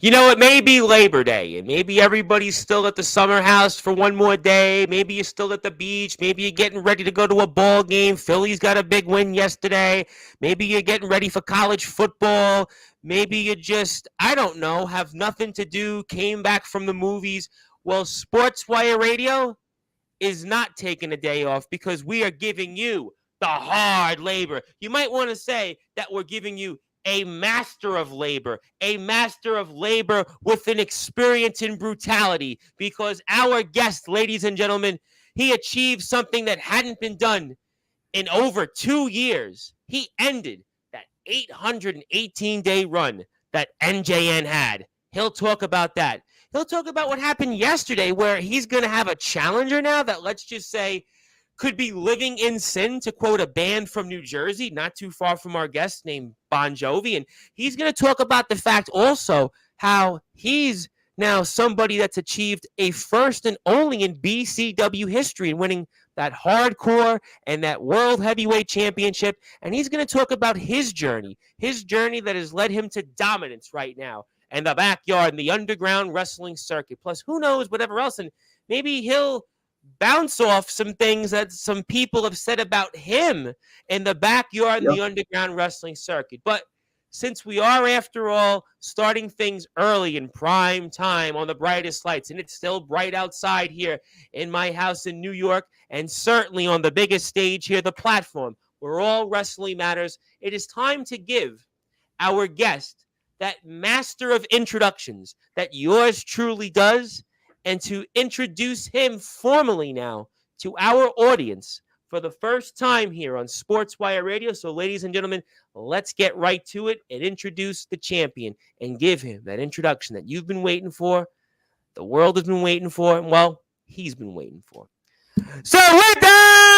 It may be Labor Day, and maybe everybody's still at the summer house for one more day. Maybe you're still at the beach. Maybe you're getting ready to go to a ball game. Philly's got a big win yesterday. Maybe you're getting ready for college football. Maybe you just, I don't know, have nothing to do, came back from the movies. Well, Sportswire Radio is not taking a day off because we are giving you the hard labor. You might want to say that we're giving you a master of labor with an experience in brutality, because our guest, ladies and gentlemen, he achieved something that hadn't been done in over 2 years. He ended that 818-day run that NJN had. He'll talk about that. He'll talk about what happened yesterday, where he's going to have a challenger now that, let's just say, could be living in sin, to quote a band from New Jersey, not too far from our guest, named Bon Jovi. And he's going to talk about the fact also how he's now somebody that's achieved a first and only in BCW history in winning that hardcore and that world heavyweight championship. And he's going to talk about his journey that has led him to dominance right now, and the backyard and the underground wrestling circuit. Plus, who knows, whatever else. And maybe he'll bounce off some things that some people have said about him in the backyard and the underground wrestling circuit. But since we are, after all, starting things early in prime time on the brightest lights, and it's still bright outside here in my house in New York, and certainly on the biggest stage here, the platform where all wrestling matters, it is time to give our guest that master of introductions that yours truly does, and to introduce him formally now to our audience for the first time here on Sportswire Radio. So, ladies and gentlemen, let's get right to it and introduce the champion and give him that introduction that you've been waiting for, the world has been waiting for, and, well, he's been waiting for. So, with that,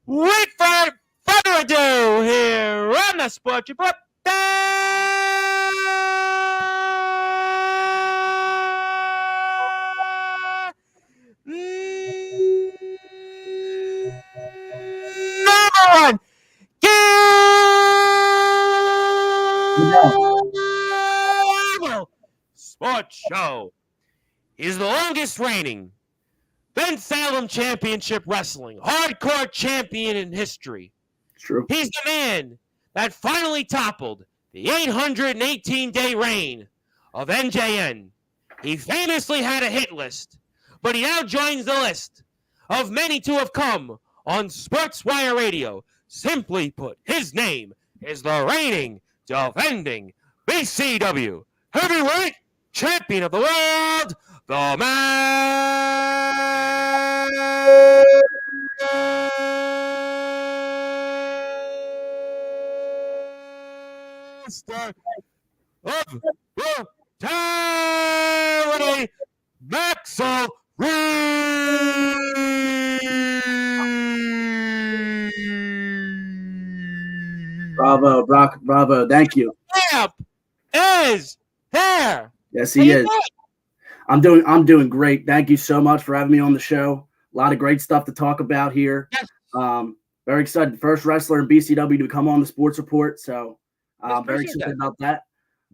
without further ado, here on the Sports Report, number one, Cable Sports Show is the longest reigning Ben Salem Championship Wrestling hardcore champion in history. True. He's the man that finally toppled the 818-day reign of NJN. He famously had a hit list, but he now joins the list of many to have come on Sportswire Radio. Simply put, his name is the reigning, defending BCW heavyweight champion of the world, the master of brutality, Maxel Reeves. Bravo, Brock. Bravo. Thank you. Champ is here. Yes, he is. I'm doing great. Thank you so much for having me on the show. A lot of great stuff to talk about here. Yes. Very excited. First wrestler in BCW to come on the Sports Report. So very excited about that.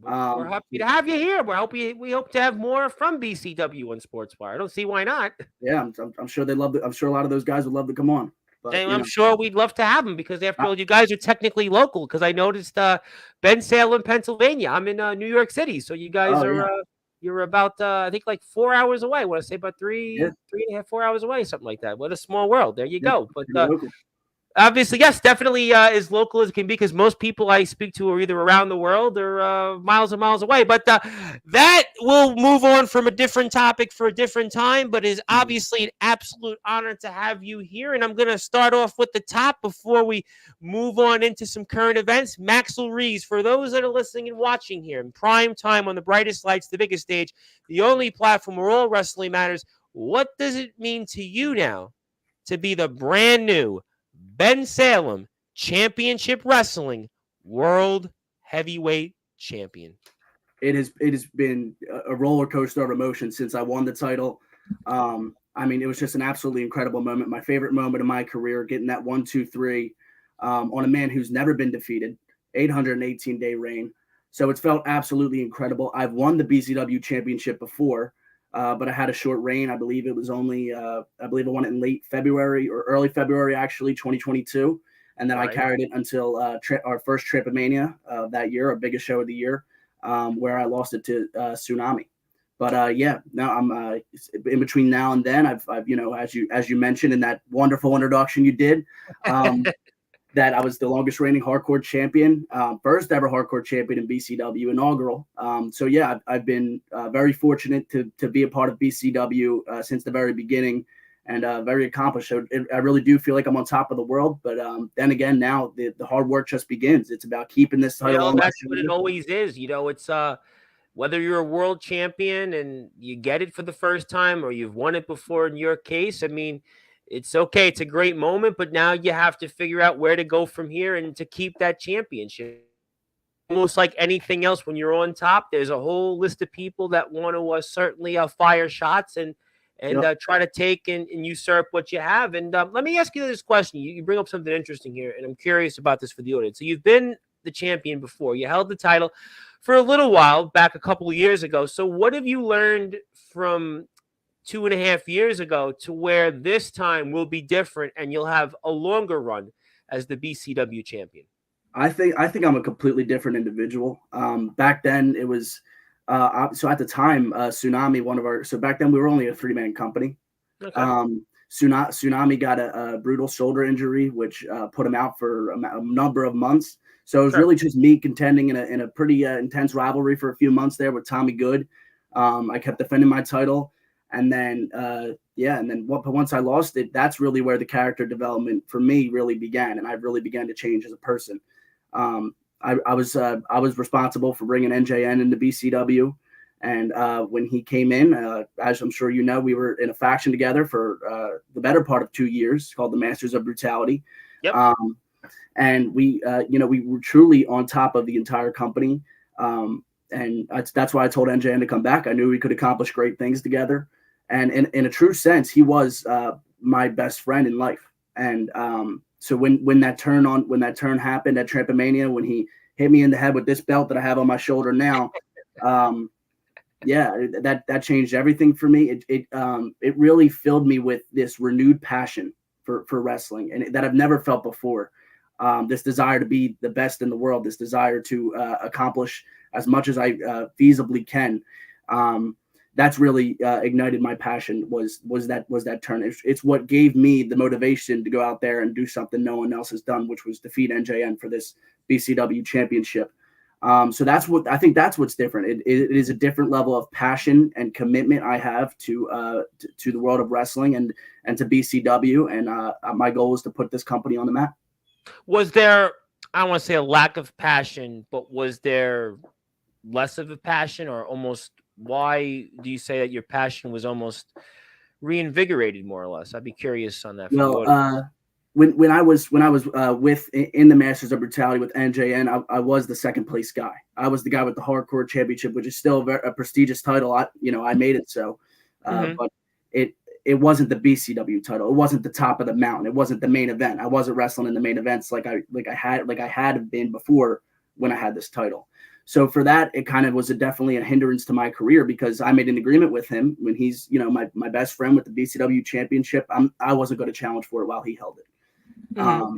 We're happy to have you here. We hope to have more from BCW on Sportswire. I don't see why not. Yeah, I'm sure they love it. I'm sure a lot of those guys would love to come on. But, I'm sure we'd love to have them, because after all, you guys are technically local. Because I noticed Ben Salem, Pennsylvania. I'm in New York City, so you guys you're about I think like 4 hours away. I want to say about 3.5, 4 hours away, something like that. What a small world. There you go. But obviously, yes, definitely as local as it can be, because most people I speak to are either around the world or miles and miles away. But that will move on from a different topic for a different time, but it is obviously an absolute honor to have you here. And I'm going to start off with the top before we move on into some current events. Maxel Reeves, for those that are listening and watching here in prime time on the brightest lights, the biggest stage, the only platform where all wrestling matters, what does it mean to you now to be the brand new Ben Salem Championship Wrestling World Heavyweight Champion. It has been a roller coaster of emotion since I won the title. I mean, it was just an absolutely incredible moment. My favorite moment of my career, getting that 1-2-3 on a man who's never been defeated, 818-day reign. So it's felt absolutely incredible. I've won the BCW championship before, but I had a short reign. I believe it was only, I believe I won it in late February or early February, actually, 2022. And then I carried it until our first Tripomania that year, our biggest show of the year, where I lost it to Tsunami. But yeah, now I'm in between now and then. I've as you mentioned in that wonderful introduction you did, that I was the longest reigning hardcore champion, first ever hardcore champion in BCW, inaugural. So yeah, I've been very fortunate to be a part of BCW since the very beginning, and very accomplished. So I really do feel like I'm on top of the world. But then again, now the hard work just begins. It's about keeping this title on. That's what it always is. It's whether you're a world champion and you get it for the first time or you've won it before in your case. I mean, it's okay. It's a great moment, but now you have to figure out where to go from here and to keep that championship. Almost like anything else, when you're on top, there's a whole list of people that want to certainly fire shots and try to take and usurp what you have. And let me ask you this question. You bring up something interesting here, and I'm curious about this for the audience. So you've been the champion before. You held the title for a little while back a couple of years ago. So what have you learned from 2.5 years ago to where this time will be different and you'll have a longer run as the BCW champion? I think I'm a completely different individual. Back then it was so at the time Tsunami, so back then we were only a 3-man company. Okay. Tsunami got a brutal shoulder injury, which put him out for a number of months. So it was really just me contending in a pretty intense rivalry for a few months there with Tommy Good. I kept defending my title, and then once I lost it, that's really where the character development for me really began, and I really began to change as a person. I was responsible for bringing NJN into BCW, and when he came in, as I'm sure you know, we were in a faction together for the better part of 2 years called the Masters of Brutality. Yep. And we were truly on top of the entire company. And that's why I told NJN to come back. I knew we could accomplish great things together. And in a true sense, he was my best friend in life. And so when that turn happened at Trampomania, when he hit me in the head with this belt that I have on my shoulder now, that changed everything for me. It really filled me with this renewed passion for wrestling, and that I've never felt before. This desire to be the best in the world, this desire to accomplish as much as I feasibly can. That's really ignited my passion. Was that turn? It's what gave me the motivation to go out there and do something no one else has done, which was defeat NJN for this BCW championship. So that's what's different. It is a different level of passion and commitment I have to the world of wrestling and to BCW. And my goal is to put this company on the map. Was there, I don't want to say a lack of passion, but was there less of a passion, or almost, why do you say that your passion was almost reinvigorated more or less? I'd be curious on that. Well, when I was in the Masters of Brutality with NJN, I was the second place guy. I was the guy with the hardcore championship, which is still a prestigious title. I made it so, but it wasn't the BCW title. It wasn't the top of the mountain. It wasn't the main event. I wasn't wrestling in the main events like I had been before when I had this title. So for that, it kind of was definitely a hindrance to my career, because I made an agreement with him when he's, my best friend with the BCW championship. I wasn't going to challenge for it while he held it. Mm-hmm.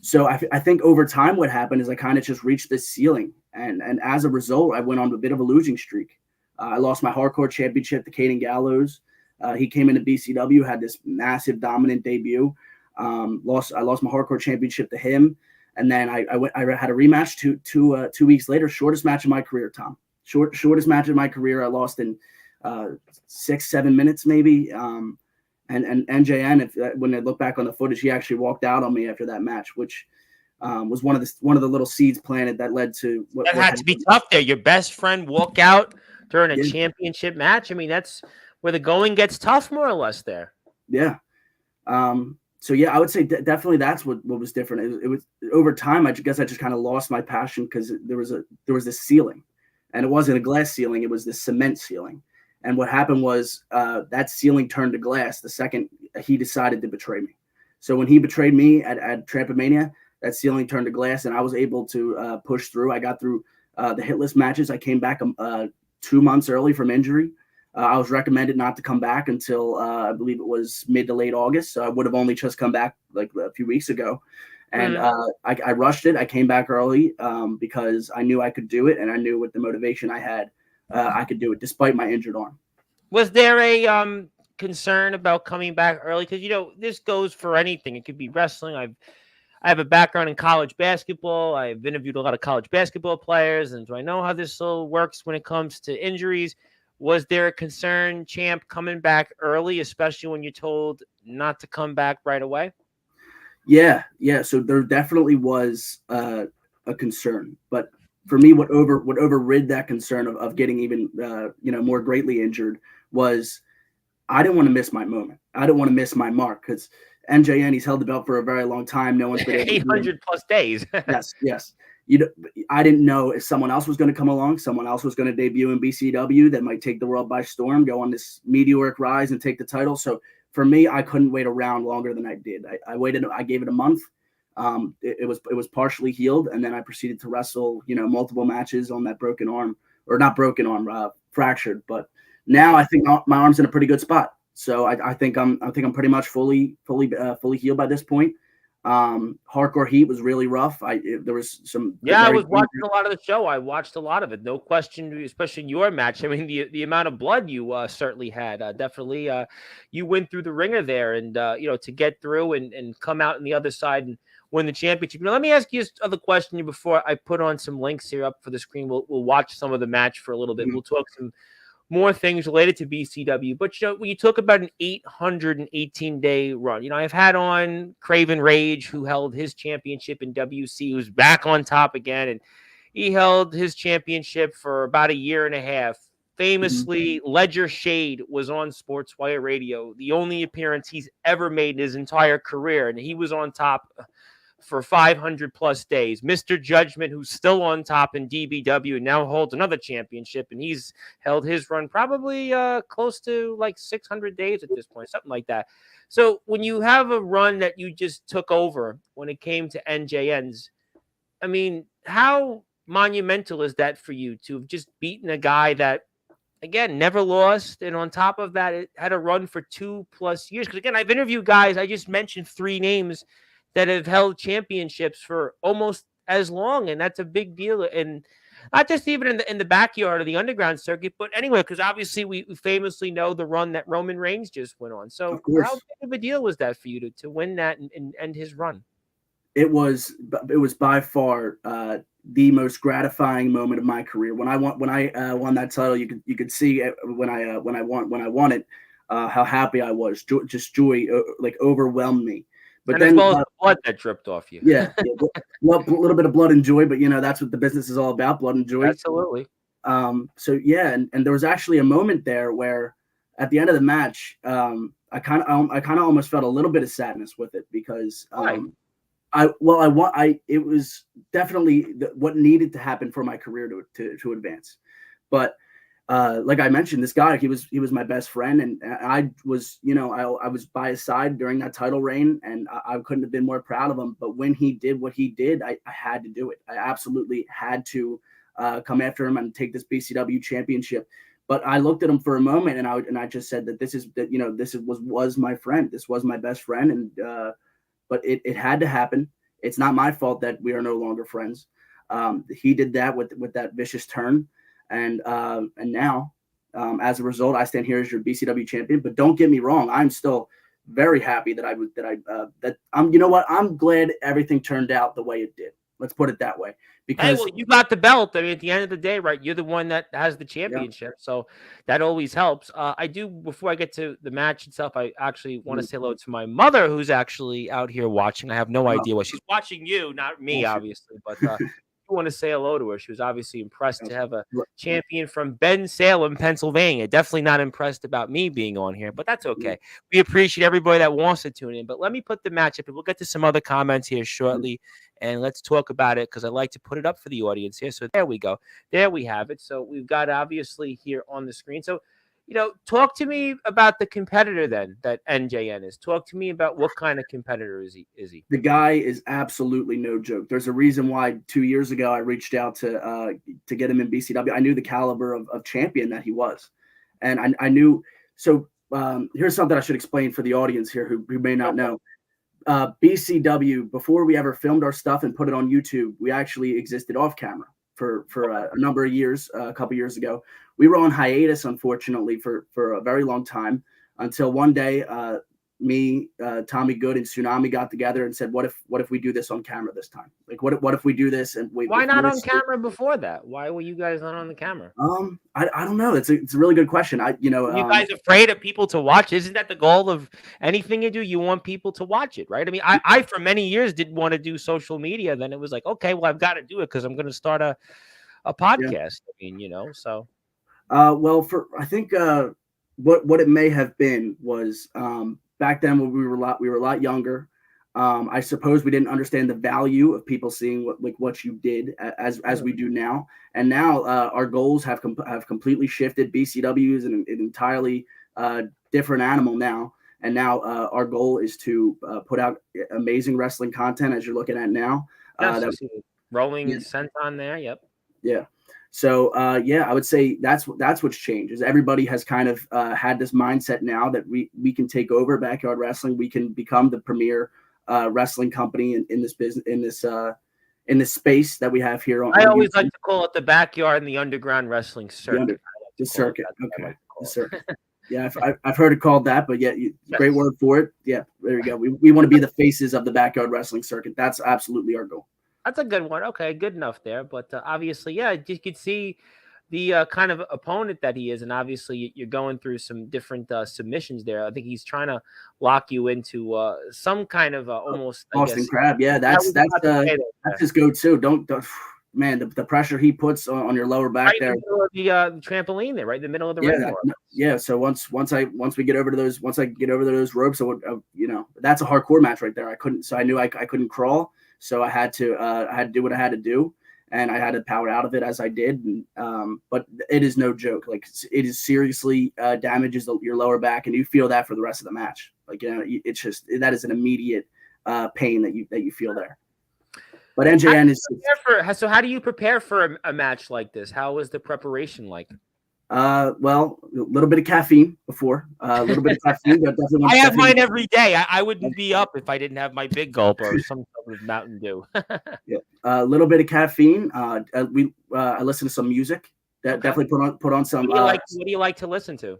So I think over time, what happened is I kind of just reached this ceiling. And as a result, I went on a bit of a losing streak. I lost my hardcore championship to Caden Gallows. He came into BCW, had this massive dominant debut. I lost my hardcore championship to him. And then I had a rematch two weeks later, shortest match of my career, Tom. Shortest match of my career. I lost in 6-7 minutes maybe. And NJN, when I look back on the footage, he actually walked out on me after that match, which was one of the little seeds planted that led to what had to be tough there. Your best friend walk out during a championship match. I mean, that's where the going gets tough, more or less there. Yeah. So yeah, I would say definitely that's what was different. It was over time. I guess I just kind of lost my passion because there was this ceiling, and it wasn't a glass ceiling; it was this cement ceiling. And what happened was that ceiling turned to glass the second he decided to betray me. So when he betrayed me at Trampomania, that ceiling turned to glass, and I was able to push through. I got through the hit list matches. I came back 2 months early from injury. I was recommended not to come back until I believe it was mid to late August. So I would have only just come back like a few weeks ago. And I rushed it. I came back early because I knew I could do it. And I knew with the motivation I had, I could do it despite my injured arm. Was there a concern about coming back early? Because, this goes for anything. It could be wrestling. I have a background in college basketball. I've interviewed a lot of college basketball players. And do I know how this all works when it comes to injuries? Was there a concern, Champ, coming back early, especially when you're told not to come back right away? Yeah. So there definitely was a concern, but for me, what overrid that concern of getting even more greatly injured was I didn't want to miss my moment. I didn't want to miss my mark because NJN, he's held the belt for a very long time. No one's been able 800 plus days. Yes. I didn't know if someone else was going to come along, someone else was going to debut in BCW that might take the world by storm, go on this meteoric rise and take the title. So for me, I couldn't wait around longer than I did. I waited. I gave it a month. It was partially healed, and then I proceeded to wrestle, multiple matches on that broken arm, or not broken arm, fractured. But now I think my arm's in a pretty good spot. So I think I'm pretty much fully healed by this point. Hardcore Heat was really rough. There was some. I was watching a lot of the show. I watched a lot of it. No question, especially in your match. I mean, the amount of blood you certainly had. Definitely, you went through the ringer there, and to get through and come out on the other side and win the championship. Let me ask you this other question before I put on some links here up for the screen. We'll watch some of the match for a little bit. Mm-hmm. We'll talk some more things related to BCW. But, when you talk about an 818-day run, I've had on Craven Rage, who held his championship in WC, who's back on top again. And he held his championship for about a year and a half. Famously, Ledger Shade was on Sportswire Radio, the only appearance he's ever made in his entire career. And he was on top for 500 plus days. Mr. Judgment, who's still on top in DBW, now holds another championship, and he's held his run probably close to like 600 days at this point, something like that. So when you have a run that you just took over when it came to NJNs, I mean, how monumental is that for you to have just beaten a guy that, again, never lost, and on top of that, it had a run for 2+ years? Because, again, I've interviewed guys, I just mentioned 3 names that have held championships for almost as long, and that's a big deal. And not just even in the backyard of the underground circuit, but anyway, because obviously we famously know the run that Roman Reigns just went on. So how big of a deal was that for you to win that and end his run? It was by far the most gratifying moment of my career. When I won that title, you could see when I won it, how happy I was. Just joy overwhelmed me. But and then, as well as the blood that dripped off you. Yeah. Well, a little bit of blood and joy, but that's what the business is all about, blood and joy. Absolutely. So yeah, and there was actually a moment there where at the end of the match, I kind of almost felt a little bit of sadness with it because it was definitely what needed to happen for my career to advance. But like I mentioned, this guy, he was my best friend, and I was, I was by his side during that title reign, and I couldn't have been more proud of him. But when he did what he did, I had to do it. I absolutely had to come after him and take this BCW championship. But I looked at him for a moment, and I just said that this was my friend. This was my best friend, and but it had to happen. It's not my fault that we are no longer friends. He did that with that vicious turn. And now, as a result, I stand here as your BCW champion. But don't get me wrong, I'm still very happy that I'm. You know what? I'm glad everything turned out the way it did. Let's put it that way. Because you got the belt. I mean, at the end of the day, right? You're the one that has the championship, so that always helps. I do. Before I get to the match itself, I actually want to say hello to my mother, who's actually out here watching. I have no idea what she's watching. You, not me, obviously, but. want to say hello to her. She was obviously impressed to have a Look, champion from Bensalem, Pennsylvania. Definitely not impressed about me being on here, but that's okay. We appreciate everybody that wants to tune in. But let me put the match up, and we'll get to some other comments here shortly, and let's talk about it because I like to put it up for the audience here. So there we go. There we have it. So we've got obviously here on the screen. So, talk to me about the competitor then that NJN is. Talk to me about what kind of competitor is he? The guy is absolutely no joke. There's a reason why 2 years ago I reached out to get him in BCW. I knew the caliber of champion that he was, and I knew. So here's something I should explain for the audience here who may not know. BCW, before we ever filmed our stuff and put it on YouTube, we actually existed off camera for a number of years. A couple years ago, we were on hiatus, unfortunately, for a very long time, until one day me, Tommy Good, and Tsunami got together and said, what if we do this on camera this time? Like, what if we do this? And why not on camera before that? Why were you guys not on the camera? I don't know. It's a really good question. You guys afraid of people to watch? Isn't that the goal of anything you do? You want people to watch it, right? I mean, I for many years didn't want to do social media. Then it was like, okay, well, I've got to do it because I'm going to start a podcast. Yeah. I mean, so. Well, I think what it may have been was back then when we were a lot younger. I suppose we didn't understand the value of people seeing what you did as we do now. And now our goals have completely shifted. BCW is an entirely different animal now. And now our goal is to put out amazing wrestling content, as you're looking at now. Rolling scent on there. Yep. Yeah. So I would say that's what's changed. Is everybody has kind of had this mindset now that we can take over Backyard Wrestling. We can become the premier wrestling company in this business, in this space that we have here. I always like to call it the backyard and the underground wrestling circuit. The circuit. Okay. The circuit. Yeah, I've heard it called that, but great word for it. Yeah, there you go. We want to be the faces of the Backyard Wrestling circuit. That's absolutely our goal. That's a good one. Okay, good enough there. But obviously, you could see the kind of opponent that he is. And obviously, you're going through some different submissions there. I think he's trying to lock you into some kind of almost Boston Crab. Yeah, that's his go-to. Don't man, the pressure he puts on your lower back right there. In the middle of the trampoline there, right in the middle of the ring. Yeah. So once we get over to those, once I get over to those ropes, that's a hardcore match right there. I knew I couldn't crawl. So I had to do what I had to do, and I had to power out of it as I did. But it is no joke. Like, it is seriously damages your lower back, and you feel that for the rest of the match. Like, it's just, that is an immediate pain that you feel there. But NJN is. So how do you prepare for a match like this? How is the preparation like? Well, a little bit of caffeine before, a little bit of caffeine. But definitely I have mine every day. I wouldn't be up if I didn't have my big gulp or some sort of Mountain Dew. Yeah, a little bit of caffeine. I listen to some music. Definitely put on some. What do you like to listen to?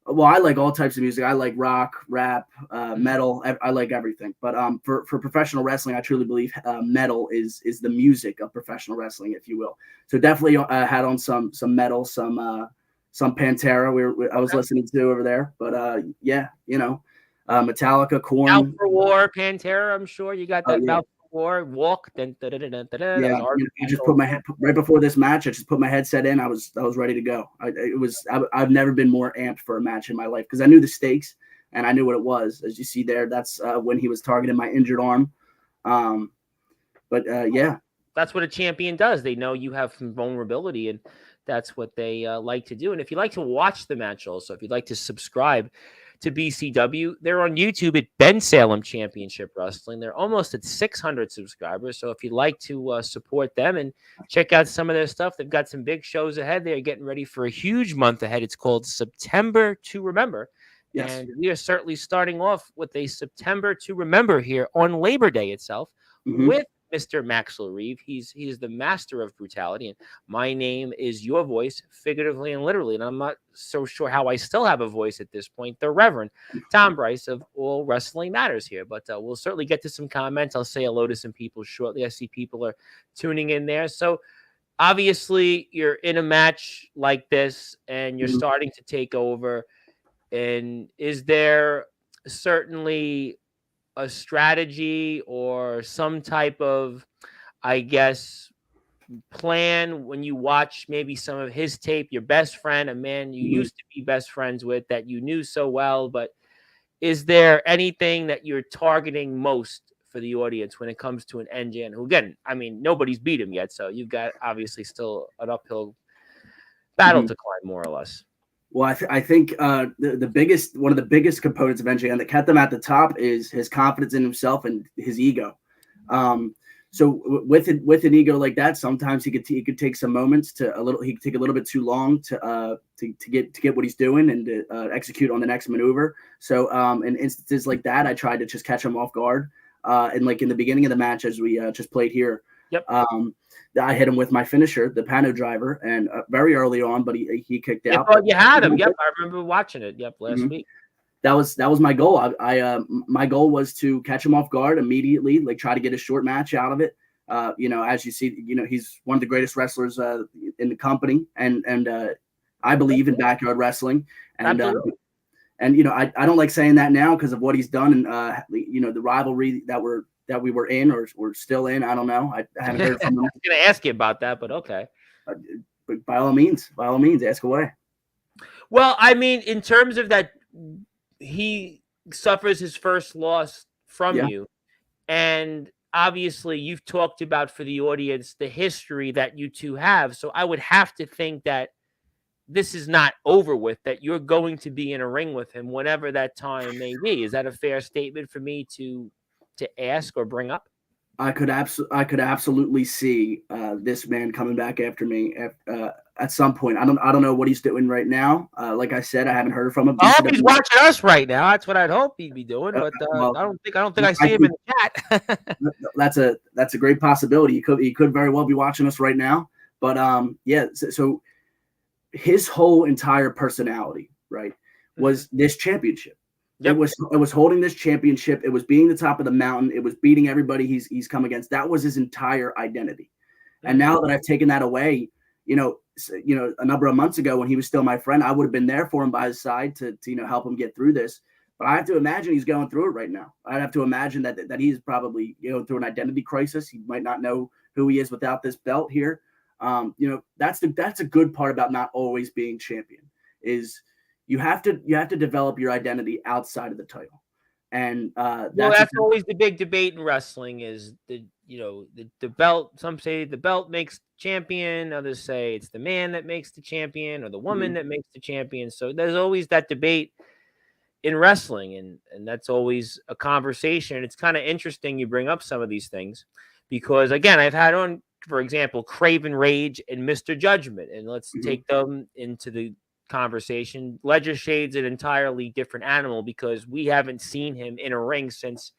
Well, I like all types of music. I like rock, rap, metal. I like everything. But for professional wrestling, I truly believe metal is the music of professional wrestling, if you will. So definitely had on some metal, some Pantera I was listening to over there. But Metallica, Korn. Out for War, Pantera, I'm sure you got that. Out for War, Walk. I just put my head right before this match. I just put my headset in. I was ready to go. I've never been more amped for a match in my life because I knew the stakes and I knew what it was. As you see there, that's when he was targeting my injured arm. That's what a champion does. They know you have some vulnerability, and that's what they like to do. And if you like to watch the match also, if you'd like to subscribe to BCW, they're on YouTube at Bensalem Championship Wrestling. They're almost at 600 subscribers. So if you'd like to support them and check out some of their stuff, they've got some big shows ahead. They're getting ready for a huge month ahead. It's called September to Remember. Yes. And we are certainly starting off with a September to Remember here on Labor Day itself with Mr. Maxel Reeves. He's the master of brutality, and my name is your voice, figuratively and literally. And I'm not so sure how I still have a voice at this point. The Reverend Tom Bryce of All Wrestling Matters here, but we'll certainly get to some comments. I'll say hello to some people shortly. I see people are tuning in there. So obviously, you're in a match like this, and you're starting to take over. And is there certainly a strategy or some type of, I guess, plan when you watch maybe some of his tape, your best friend, a man you used to be best friends with that you knew so well, but is there anything that you're targeting most for the audience when it comes to an NJN, who, again, I mean, nobody's beat him yet, so you've got obviously still an uphill battle to climb, more or less? Well, I think one of the biggest components of NJN that kept him at the top is his confidence in himself and his ego. So with an ego like that, sometimes he could take some moments he could take a little bit too long to get what he's doing and to execute on the next maneuver. So in instances like that, I tried to just catch him off guard. And like in the beginning of the match, as we just played here, I hit him with my finisher, the Pano driver, and very early on, but he kicked out. You had him. Yep, I remember watching it. Yep, last week. That was my goal. My goal was to catch him off guard immediately, like try to get a short match out of it. As you see, he's one of the greatest wrestlers in the company, and I believe in backyard wrestling. And I don't like saying that now because of what he's done, and the rivalry that we were in or we're still in. I don't know. I haven't heard from him. I was going to ask you about that, but okay. But by all means, ask away. Well, I mean, in terms of that, he suffers his first loss from you. And obviously you've talked about for the audience the history that you two have. So I would have to think that this is not over with, that you're going to be in a ring with him whenever that time may be. Is that a fair statement for me to ask or bring up? I could absolutely see this man coming back after me at some point. I don't know what he's doing right now. Like I said, I haven't heard from him. I hope he's watching us right now. That's what I'd hope he'd be doing. But I don't think I see him in the chat. That's a great possibility. He could very well be watching us right now. But so his whole entire personality, right, was this championship. Yep. It was holding this championship. It was being the top of the mountain. It was beating everybody he's come against. That was his entire identity. And now that I've taken that away, a number of months ago when he was still my friend, I would have been there for him by his side to help him get through this. But I have to imagine he's going through it right now. I'd have to imagine that he's probably through an identity crisis. He might not know who he is without this belt here. That's a good part about not always being champion is you have to develop your identity outside of the title. And that's always the big debate in wrestling is the belt. Some say the belt makes champion. Others say it's the man that makes the champion or the woman that makes the champion. So there's always that debate in wrestling. And that's always a conversation. It's kind of interesting you bring up some of these things because, again, I've had on, for example, Craven Rage and Mr. Judgment. And let's take them into the conversation. Ledger Shade's an entirely different animal because we haven't seen him in a ring since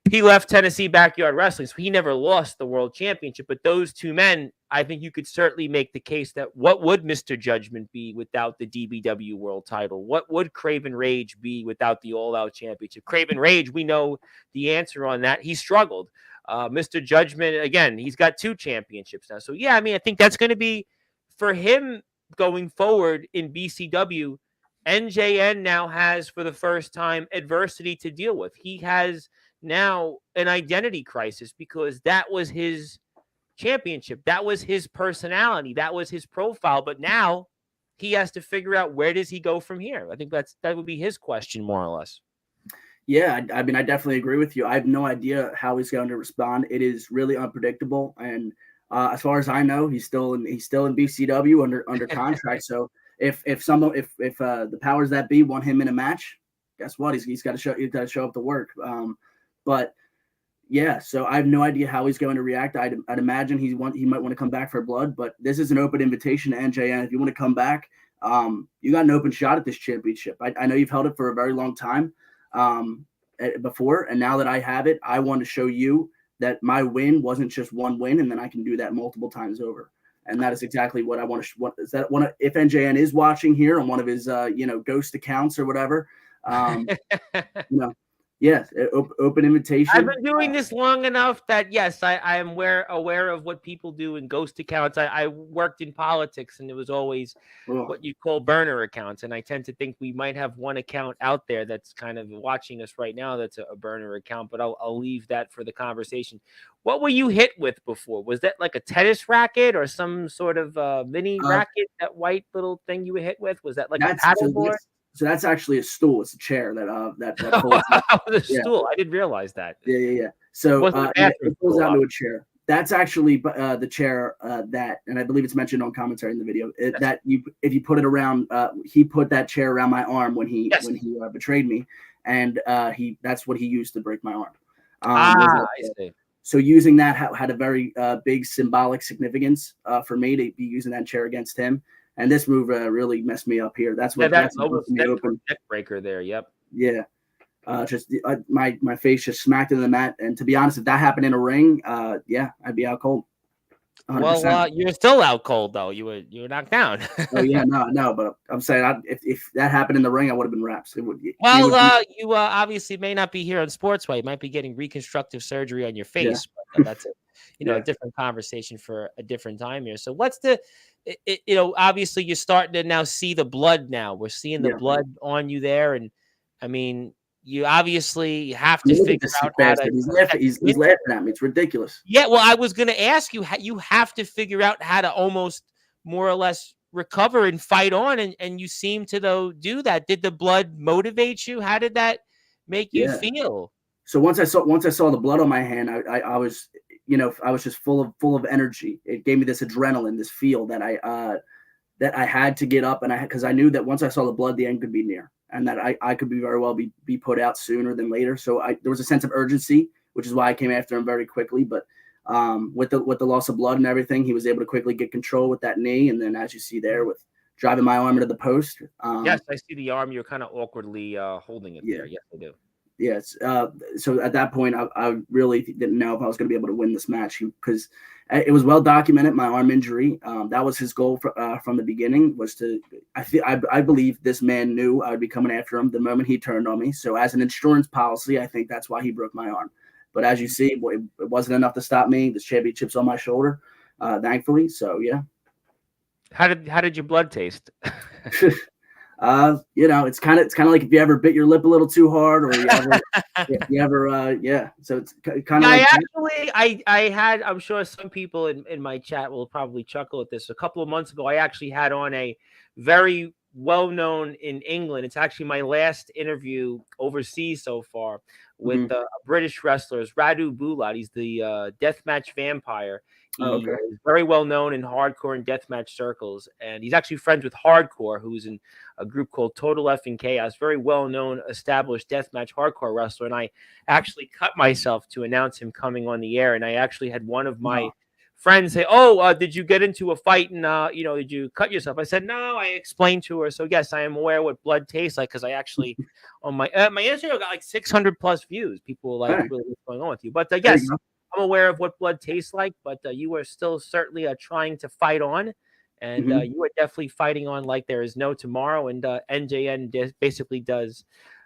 he left Tennessee Backyard Wrestling. So he never lost the world championship. But those two men, I think you could certainly make the case that what would Mr. Judgment be without the DBW world title? What would Craven Rage be without the All Out Championship? Craven Rage, we know the answer on that. He struggled. Mr. Judgment, again, he's got 2 championships now. So, yeah, I mean, I think that's going to be for him going forward in BCW. NJN now has, for the first time, adversity to deal with. He has now an identity crisis because that was his championship. That was his personality. That was his profile. But now he has to figure out where does he go from here. I think that would be his question, more or less. Yeah, I mean, I definitely agree with you. I have no idea how he's going to respond. It is really unpredictable. And as far as I know, he's still in BCW under contract. So if the powers that be want him in a match, guess what? He's got to show up to work. But yeah, so I have no idea how he's going to react. I'd imagine he might want to come back for blood, but this is an open invitation to NJN. If you want to come back, you got an open shot at this championship. I know you've held it for a very long time before, and now that I have it, I want to show you that my win wasn't just one win, and then I can do that multiple times over. And that is exactly what I want to. If NJN is watching here on one of his ghost accounts or whatever, Yes, open invitation. I've been doing this long enough that yes, I am aware of what people do in ghost accounts. I worked in politics, and it was always what you call burner accounts. And I tend to think we might have one account out there that's kind of watching us right now that's a burner account. But I'll leave that for the conversation. What were you hit with before? Was that like a tennis racket or some sort of mini racket? That white little thing you were hit with? Was that like a paddleboard? So that's actually a stool. It's a chair that folds out. The stool. I didn't realize that. Yeah. So it pulls out into a chair. That's actually the chair that, and I believe it's mentioned on commentary in the video, that if you put it around, he put that chair around my arm when he betrayed me, and that's what he used to break my arm. I see. So using that had a very big symbolic significance for me to be using that chair against him. And this move really messed me up here. That's what that's almost neck breaker there. Yep. Yeah. My face just smacked into the mat. And to be honest, if that happened in a ring, I'd be out cold. 100%. Well, you're still out cold though. You were knocked down. Oh yeah, no. But I'm saying if that happened in the ring, I would have been wraps. You obviously may not be here on Sportswire. You might be getting reconstructive surgery on your face. But that's a different conversation for a different time here. So what's obviously you're starting to now see the blood now. We're seeing the blood on you there. And I mean, you obviously have to figure out how to. He's laughing at me. It's ridiculous. Yeah, well, I was going to ask you, you have to figure out how to almost more or less recover and fight on. And you seem to do that. Did the blood motivate you? How did that make you feel? So once I saw the blood on my hand, I was, I was just full of energy. It gave me this adrenaline, this feel that I had to get up, and because I knew that once I saw the blood, the end could be near, and that I could very well be put out sooner than later. So there was a sense of urgency, which is why I came after him very quickly. But with the loss of blood and everything, he was able to quickly get control with that knee, and then as you see there, with driving my arm into the post. Yes, I see the arm. You're kind of awkwardly holding it there. Yes, I do. Yes. So at that point, I really didn't know if I was going to be able to win this match because it was well documented. My arm injury. That was his goal from the beginning. Was to. I believe this man knew I would be coming after him the moment he turned on me. So as an insurance policy, I think that's why he broke my arm. But as you see, it wasn't enough to stop me. The championship's on my shoulder, thankfully. So yeah. How did your blood taste? It's kind of like if you ever bit your lip a little too hard, or you ever, So it's kind of. I had. I'm sure some people in my chat will probably chuckle at this. A couple of months ago, I actually had on a very well-known in England. It's actually my last interview overseas so far with a British wrestler, Radu Bulat. He's the deathmatch vampire. He is very well known in hardcore and deathmatch circles, and he's actually friends with Hardcore, who's in a group called Total Effing Chaos. Very well known, established deathmatch hardcore wrestler. And I actually cut myself to announce him coming on the air, and I actually had one of my friends say, did you get into a fight and did you cut yourself? I said no. I explained to her. So yes, I am aware what blood tastes like, because I actually on my Instagram got like 600 plus views. People were like, really, what's going on with you? But yes, I'm aware of what blood tastes like. But you are still certainly trying to fight on, and you are definitely fighting on like there is no tomorrow. And NJN basically does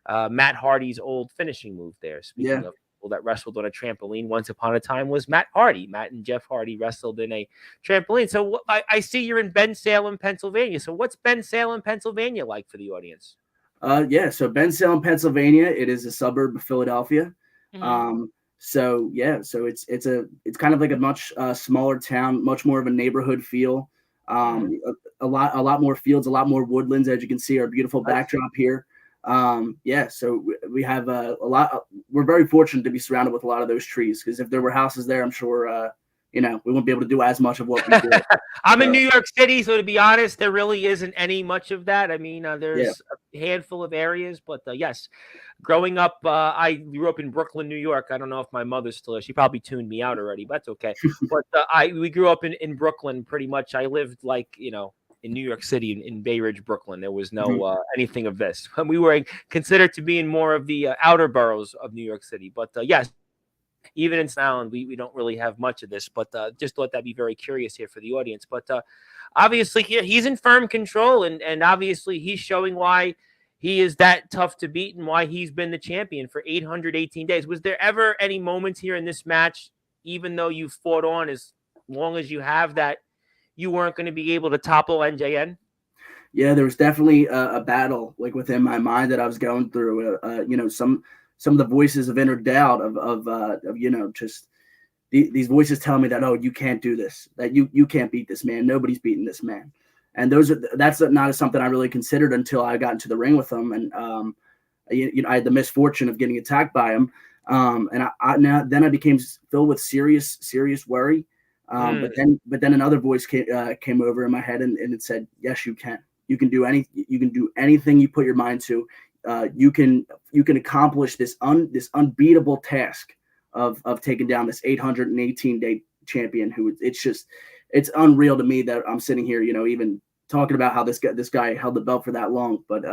Matt Hardy's old finishing move there. Speaking of that wrestled on a trampoline once upon a time was Matt Hardy. Matt and Jeff Hardy wrestled in a trampoline. So I see you're in Bensalem, Pennsylvania. So what's Bensalem, Pennsylvania like for the audience? So Bensalem, Pennsylvania, it is a suburb of Philadelphia. So it's kind of like a much smaller town, much more of a neighborhood feel. A lot more fields, a lot more woodlands, as you can see our beautiful backdrop here. So we have a lot. We're very fortunate to be surrounded with a lot of those trees, because if there were houses there, I'm sure we wouldn't be able to do as much of what we do. I'm in New York City, so to be honest, there really isn't any much of that. I mean, there's a handful of areas, but yes, growing up, I grew up in Brooklyn, New York. I don't know if my mother's still there. She probably tuned me out already, but that's okay. But we grew up in Brooklyn pretty much. I lived in New York City, in Bay Ridge, Brooklyn. There was no anything of this. We were considered to be in more of the outer boroughs of New York City. But yes, even in Sound, we don't really have much of this. But just thought that'd be very curious here for the audience. But obviously here he's in firm control, and obviously he's showing why he is that tough to beat and why he's been the champion for 818 days. Was there ever any moments here in this match, even though you fought on as long as you have, that you weren't going to be able to topple NJN? Yeah, there was definitely a battle like within my mind that I was going through. Some of the voices of inner doubt of just these voices tell me that, oh, you can't do this, that you can't beat this man, nobody's beating this man, and that's not something I really considered until I got into the ring with him, and I had the misfortune of getting attacked by him, and then I became filled with serious worry. But then another voice came over in my head and it said, yes, you can. You can do anything you put your mind to. You can accomplish this unbeatable task of taking down this 818-day champion. It's unreal to me that I'm sitting here, even talking about how this guy held the belt for that long. But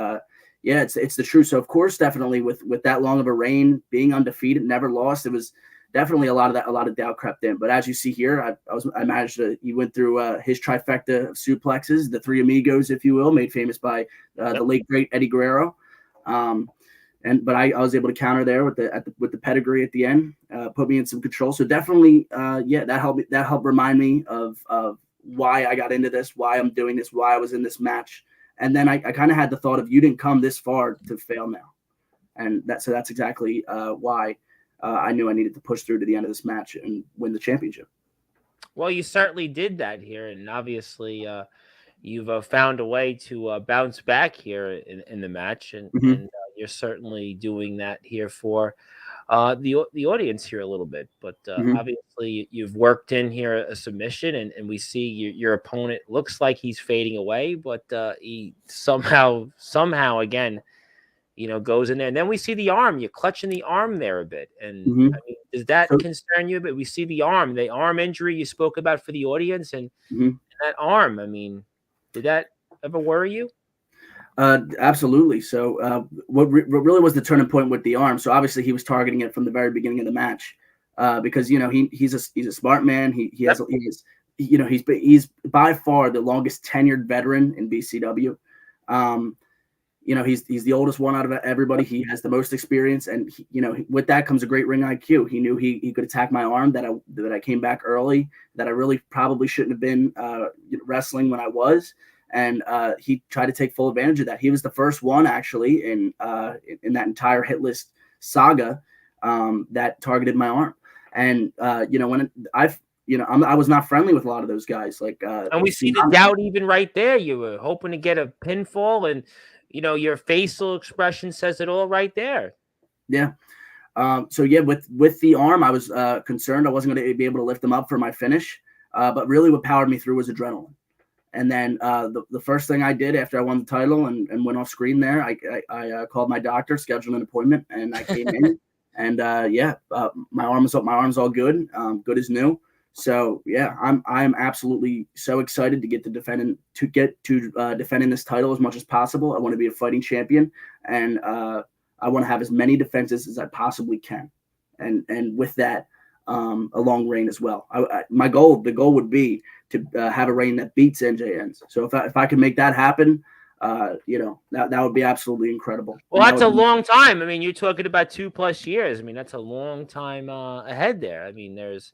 yeah, it's the truth. So of course, definitely with that long of a reign, being undefeated, never lost, it was definitely a lot of doubt crept in. But as you see here, I managed to. He went through his trifecta of suplexes, the three amigos, if you will, made famous by the late great Eddie Guerrero. But I was able to counter there with the pedigree at the end, put me in some control. So definitely, that helped remind me of why I got into this, why I'm doing this, why I was in this match. And then I kind of had the thought of, you didn't come this far to fail now, and that's exactly why. I knew I needed to push through to the end of this match and win the championship. Well, you certainly did that here, and obviously you've found a way to bounce back here in the match, and you're certainly doing that here for the audience here a little bit. But obviously you've worked in here a submission, and we see your opponent looks like he's fading away, but he somehow again, goes in there. And then we see the arm. You're clutching the arm there a bit. And I mean, does that concern you a bit? We see the arm injury you spoke about for the audience, and that arm. I mean, did that ever worry you? Absolutely. So what really was the turning point with the arm? So obviously he was targeting it from the very beginning of the match because, he's a smart man. He's by far the longest tenured veteran in BCW. He's the oldest one out of everybody. He has the most experience, and with that comes a great ring IQ. He knew he could attack my arm, that I came back early, that I really probably shouldn't have been wrestling when I was, and he tried to take full advantage of that. He was the first one actually in that entire hit list saga that targeted my arm, and when I was not friendly with a lot of those guys. And we see the doubt even right there. You were hoping to get a pinfall, and your facial expression says it all right there. Yeah. With the arm, I was concerned I wasn't going to be able to lift them up for my finish. But really what powered me through was adrenaline. And then the first thing I did after I won the title and went off screen there, I called my doctor, scheduled an appointment, and I came in. And my arm's all good, good as new. So yeah, I'm absolutely so excited to get to defending this title as much as possible. I want to be a fighting champion, and I want to have as many defenses as I possibly can, and with that, a long reign as well. The goal would be to have a reign that beats NJN's. So if I can make that happen, that would be absolutely incredible. Well, that's a long time. I mean, you're talking about 2+ years. I mean, that's a long time ahead there. I mean, there's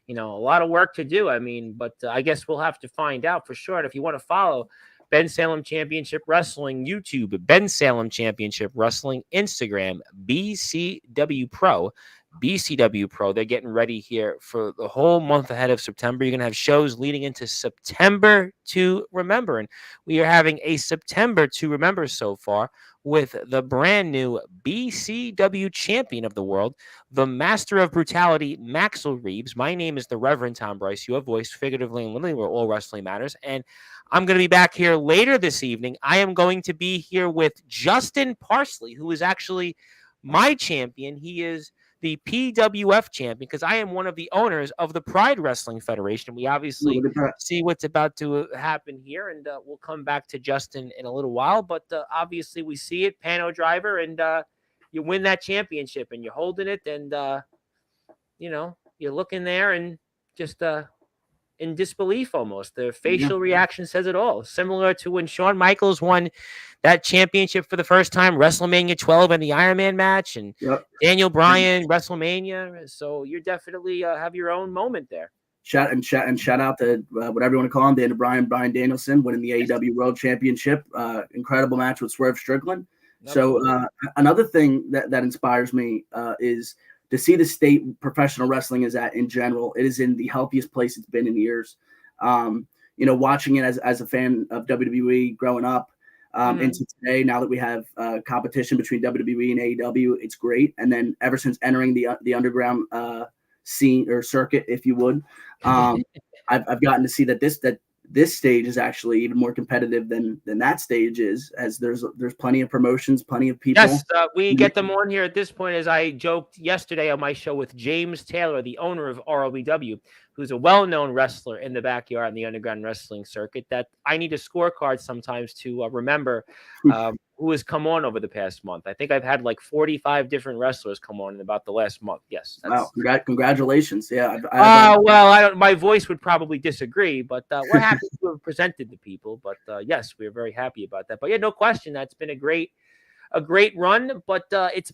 a lot of work to do. I mean, but I guess we'll have to find out for sure. And if you want to follow Ben Salem Championship Wrestling YouTube, Ben Salem Championship Wrestling Instagram, BCW Pro. They're getting ready here for the whole month ahead of September. You're going to have shows leading into September to Remember. And we are having a September to Remember so far with the brand new BCW champion of the world, the master of brutality, Maxel Reeves. My name is the Reverend Tom Bryce. You have voiced figuratively and literally where all wrestling matters. And I'm going to be back here later this evening. I am going to be here with Justin Parsley, who is actually my champion. He is the PWF champion because I am one of the owners of the Pride Wrestling Federation. We obviously see what's about to happen here, and we'll come back to Justin in a little while. But obviously we see it, Pano Driver, and you win that championship, and you're holding it, and you're looking there and just in disbelief almost. Their facial reaction says it all. Similar to when Shawn Michaels won that championship for the first time, WrestleMania 12 and the Iron Man match, and Daniel Bryan, WrestleMania. So you definitely have your own moment there. Shout out to whatever you want to call him, Daniel Bryan Danielson, winning the AEW World Championship. Incredible match with Swerve Strickland. Absolutely. So another thing that inspires me is to see the state professional wrestling is at in general. It is in the healthiest place it's been in years. Watching it as a fan of WWE growing up into today, now that we have competition between WWE and AEW, it's great. And then ever since entering the underground scene or circuit, if you would, I've gotten to see that this stage is actually even more competitive than that stage is, as there's plenty of promotions, plenty of people. Yes, we get them on here at this point, as I joked yesterday on my show with James Taylor, the owner of ROEW, who's a well-known wrestler in the backyard in the underground wrestling circuit, that I need a scorecard sometimes to remember who has come on over the past month. I think I've had like 45 different wrestlers come on in about the last month. Yes. Wow. Congratulations. Yeah. My voice would probably disagree, but we're happy to have presented the people. But yes, we're very happy about that. But yeah, no question. That's been a great run, but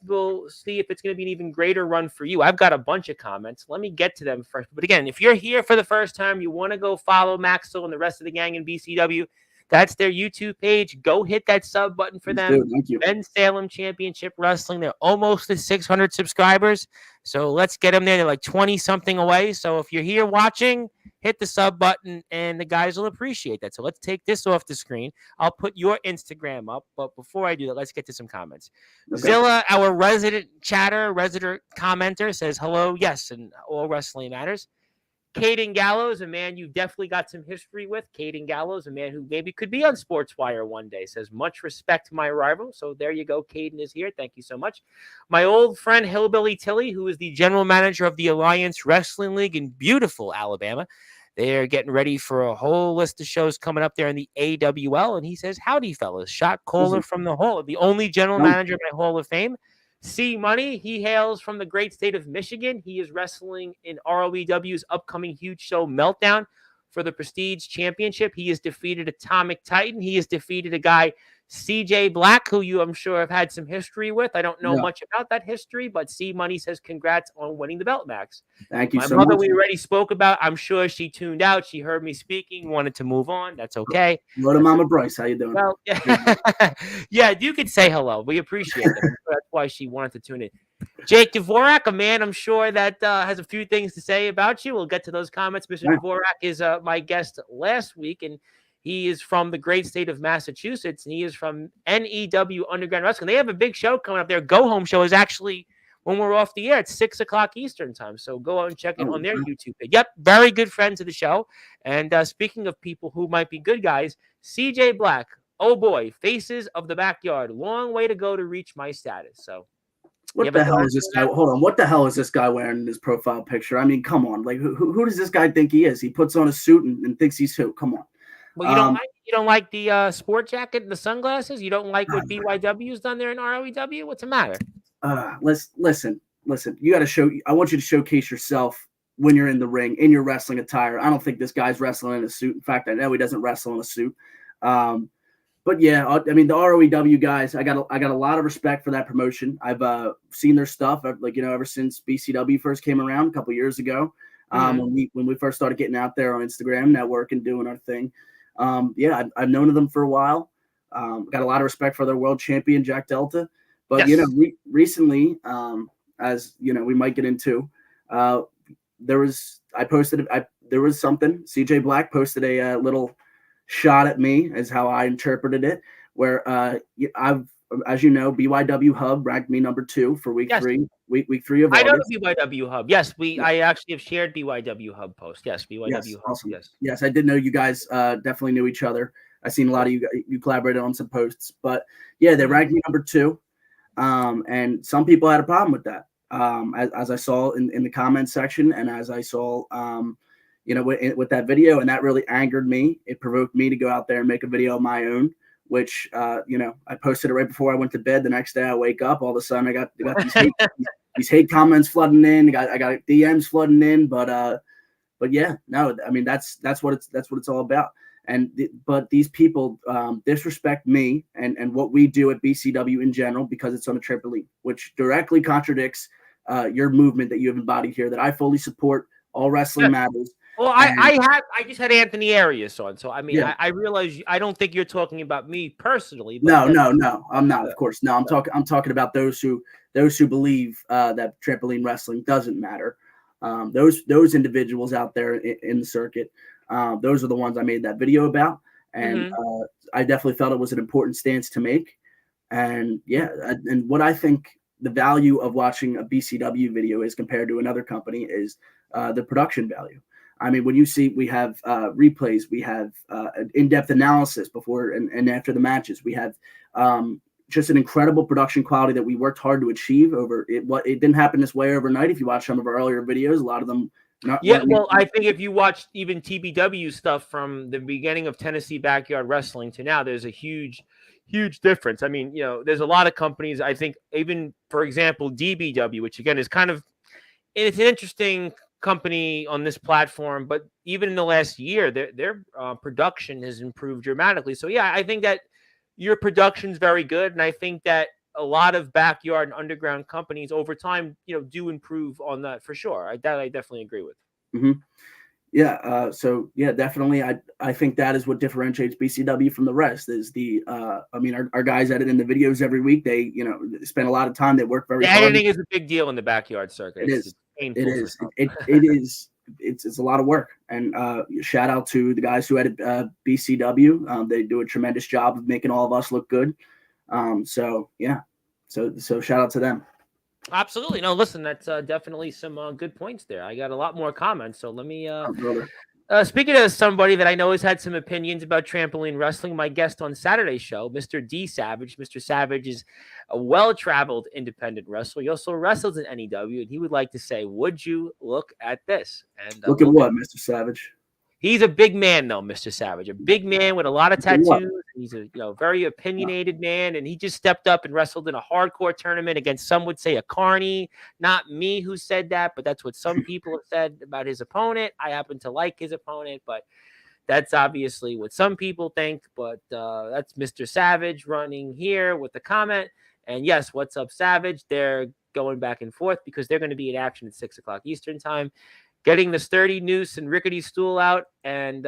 we'll see if it's going to be an even greater run for you. I've got a bunch of comments. Let me get to them first. But again, if you're here for the first time, you want to go follow Maxel and the rest of the gang in BCW, that's their YouTube page. Go hit that sub button for them. Thank you. Ben Salem Championship Wrestling. They're almost at 600 subscribers. So let's get them there. They're like 20 something away. So if you're here watching, hit the sub button and the guys will appreciate that. So let's take this off the screen. I'll put your Instagram up. But before I do that, let's get to some comments. Okay. Zilla, our resident commenter, says hello. Yes, and all wrestling matters. Caden Gallows, a man you've definitely got some history with. Caden Gallows, a man who maybe could be on Sportswire one day, says, much respect to my rival. So there you go. Caden is here. Thank you so much. My old friend Hillbilly Tilly, who is the general manager of the Alliance Wrestling League in beautiful Alabama. They're getting ready for a whole list of shows coming up there in the AWL. And he says, howdy, fellas. Shot caller from the Hall, the only general manager in my Hall of Fame. C Money, he hails from the great state of Michigan. He is wrestling in ROEW's upcoming huge show Meltdown for the Prestige Championship. He has defeated Atomic Titan. He has defeated a guy, CJ Black, who you, I'm sure, have had some history with. I don't know much about that history, but C Money says congrats on winning the belt, Max. Thank you so much. My mother, we already spoke about. I'm sure she tuned out. She heard me speaking, wanted to move on. That's okay. Hello to Mama Bryce. How you doing? Well, yeah, you could say hello. We appreciate it. That's why she wanted to tune in. Jake Dvorak, a man I'm sure that has a few things to say about you. We'll get to those comments. Mr. Dvorak is my guest last week, and he is from the great state of Massachusetts, and he is from NEW Underground Wrestling. They have a big show coming up there. Go Home Show is actually when we're off the air. It's 6 o'clock Eastern time, so go out and check it on their YouTube page. Yep, very good friends of the show. And speaking of people who might be good guys, CJ Black, oh boy, faces of the backyard. Long way to go to reach my status. So. What the hell is this guy? Hold on. What the hell is this guy wearing in his profile picture? I mean, come on. Like, who does this guy think he is? He puts on a suit and thinks he's who? Come on. Well, you don't like the sport jacket and the sunglasses? You don't like what BYW's done there in ROEW? What's the matter? Listen. You got to show. I want you to showcase yourself when you're in the ring in your wrestling attire. I don't think this guy's wrestling in a suit. In fact, I know he doesn't wrestle in a suit. But yeah, I mean, the ROEW guys, I got a lot of respect for that promotion. I've seen their stuff, ever since BCW first came around a couple years ago. When we first started getting out there on Instagram, networking, doing our thing. I've known them for a while. Got a lot of respect for their world champion Jack Delta. But recently, as you know, we might get into, there was something. CJ Black posted a little shot at me, is how I interpreted it, where as you know, BYW Hub ranked me number 2 for week 3 of August. I know the BYW Hub. Yes, I actually have shared BYW Hub post. Yes, BYW Hub. Awesome. Yes, I did know you guys definitely knew each other. I seen a lot of you collaborated on some posts, but yeah, they ranked me number 2, and some people had a problem with that. As I saw in the comments section, and as I saw with that video, and that really angered me. It provoked me to go out there and make a video of my own, which, I posted it right before I went to bed. The next day I wake up, all of a sudden I got these hate comments flooding in. I got DMs flooding in, but But yeah, no, I mean that's what it's all about. But these people disrespect me and what we do at BCW in general because it's on a trampoline, which directly contradicts your movement that you have embodied here. That I fully support. All wrestling matters. Well, I just had Anthony Arias on, so I mean, Yeah. I realize I don't think you're talking about me personally. But no, I'm not. Of course, no, I'm talking about those who believe that trampoline wrestling doesn't matter. Those individuals out there in the circuit, those are the ones I made that video about, and I definitely felt it was an important stance to make. And yeah, and what I think the value of watching a BCW video is compared to another company is the production value. I mean, when you see we have replays, we have in-depth analysis before and after the matches. We have just an incredible production quality that we worked hard to achieve over it. It didn't happen this way overnight. If you watch some of our earlier videos, a lot of them. I think if you watch even TBW stuff from the beginning of Tennessee Backyard Wrestling to now, there's a huge difference. I mean, there's a lot of companies. I think even, for example, DBW, which again is it's an interesting company on this platform, but even in the last year, their production has improved dramatically. So yeah, I think that your production's very good, and I think that a lot of backyard and underground companies over time, do improve on that for sure. I definitely agree with. Mm-hmm. Yeah. So yeah, definitely. I think that is what differentiates BCW from the rest is our guys editing the videos every week. They, spend a lot of time. They work very hard. Editing is a big deal in the backyard circuit. It's painful. It's a lot of work. And shout out to the guys who edit BCW. They do a tremendous job of making all of us look good. So yeah, so shout out to them. Absolutely. No, listen, that's definitely some good points there. I got a lot more comments, so let me speaking of somebody that I know has had some opinions about trampoline wrestling, my guest on Saturday's show, Mr. D Savage. Mr. Savage is a well-traveled independent wrestler. He also wrestles in NEW, and he would like to say, would you look at this? And look at what, Mr. Savage? He's a big man, though, Mr. Savage. A big man with a lot of tattoos. He's a very opinionated man, and he just stepped up and wrestled in a hardcore tournament against, some would say, a carny. Not me who said that, but that's what some people have said about his opponent. I happen to like his opponent, but that's obviously what some people think. But that's Mr. Savage running here with the comment. And yes, what's up, Savage? They're going back and forth because they're going to be in action at 6 o'clock Eastern time, getting the sturdy noose and rickety stool out, and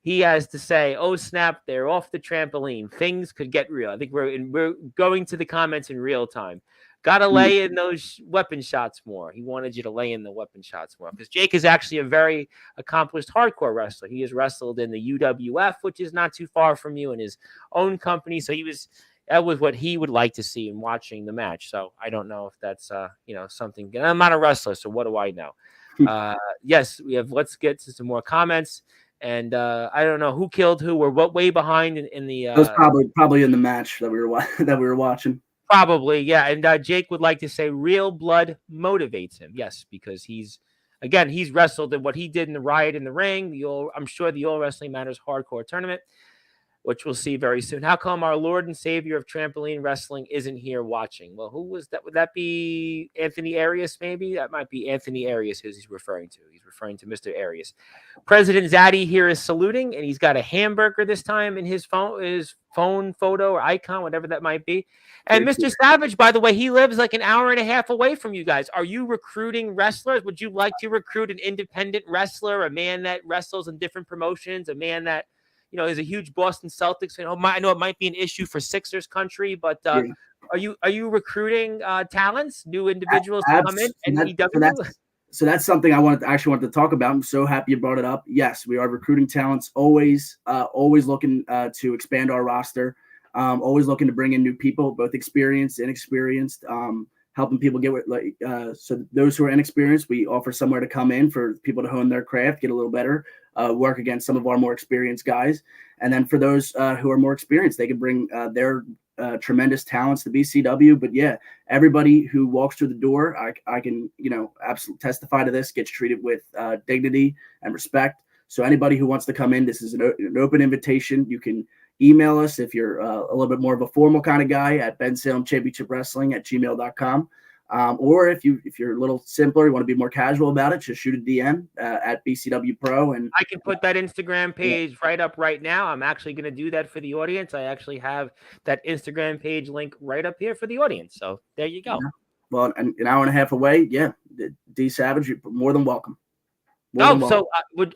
he has to say, "Oh snap! They're off the trampoline. Things could get real." I think we're going to the comments in real time. Got to lay in those weapon shots more. He wanted you to lay in the weapon shots more because Jake is actually a very accomplished hardcore wrestler. He has wrestled in the UWF, which is not too far from you, in his own company. So that was what he would like to see in watching the match. So I don't know if that's something. I'm not a wrestler, so what do I know? Yes, let's get to some more comments. And I don't know who killed who. We're way behind in the. That was probably in the match that we were watching. Probably, yeah. And Jake would like to say real blood motivates him. Yes, because he's wrestled, and what he did in the Riot in the Ring, I'm sure the All Wrestling Matters hardcore tournament, which we'll see very soon. How come our Lord and Savior of trampoline wrestling isn't here watching? Well, who was that? Would that be Anthony Arias, maybe? That might be Anthony Arias who he's referring to. He's referring to Mr. Arias. President Zaddy here is saluting, and he's got a hamburger this time in his phone photo or icon, whatever that might be. And Mr. Savage, by the way, he lives like an hour and a half away from you guys. Are you recruiting wrestlers? Would you like to recruit an independent wrestler, a man that wrestles in different promotions, a man that is a huge Boston Celtics fan? I know it might be an issue for Sixers country, but are you recruiting talents, new individuals to come in? So that's something I wanted to talk about. I'm so happy you brought it up. Yes, we are recruiting talents. Always looking to expand our roster. Always looking to bring in new people, both experienced and inexperienced. Helping people get so those who are inexperienced, we offer somewhere to come in for people to hone their craft, get a little better, work against some of our more experienced guys. And then for those who are more experienced, they can bring their tremendous talents to BCW. But yeah, everybody who walks through the door, I can, absolutely testify to this, gets treated with dignity and respect. So anybody who wants to come in, this is an open invitation. You can email us if you're a little bit more of a formal kind of guy at bensalemchampionshipwrestling@gmail.com. Or if you're a little simpler, you want to be more casual about it, just shoot a DM at BCW Pro. And I can put that Instagram page right up right now. I'm actually going to do that for the audience. I actually have that Instagram page link right up here for the audience. So there you go. Well, an hour and a half away. Yeah. D Savage, you're more than welcome. So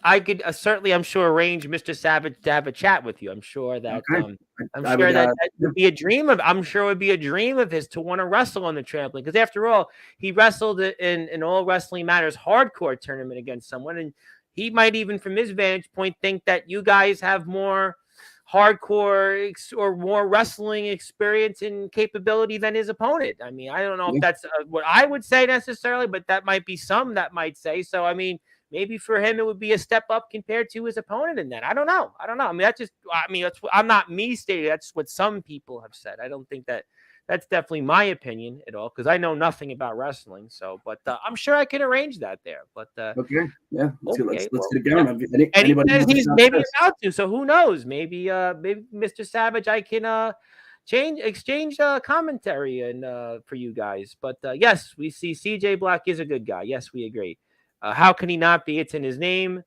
I could certainly, I'm sure, arrange Mr. Savage to have a chat with you. I'm sure that that would be a dream of. I'm sure it would be a dream of his to want to wrestle on the trampoline, because after all, he wrestled in All Wrestling Matters hardcore tournament against someone, and he might even, from his vantage point, think that you guys have more hardcore or more wrestling experience and capability than his opponent. I mean, I don't know if that's what I would say necessarily, but that might be some that might say so. I mean, maybe for him it would be a step up compared to his opponent in that. I don't know. I mean, that's I'm not me stating. That's what some people have said. I don't think that's definitely my opinion at all, because I know nothing about wrestling. So, but I'm sure I can arrange that there. But okay, yeah, let's get it going. Yeah. And he says he's maybe about to. So who knows? Maybe Mr. Savage, I can exchange commentary and for you guys. But yes, we see CJ Black is a good guy. Yes, we agree. How can he not be? It's in his name.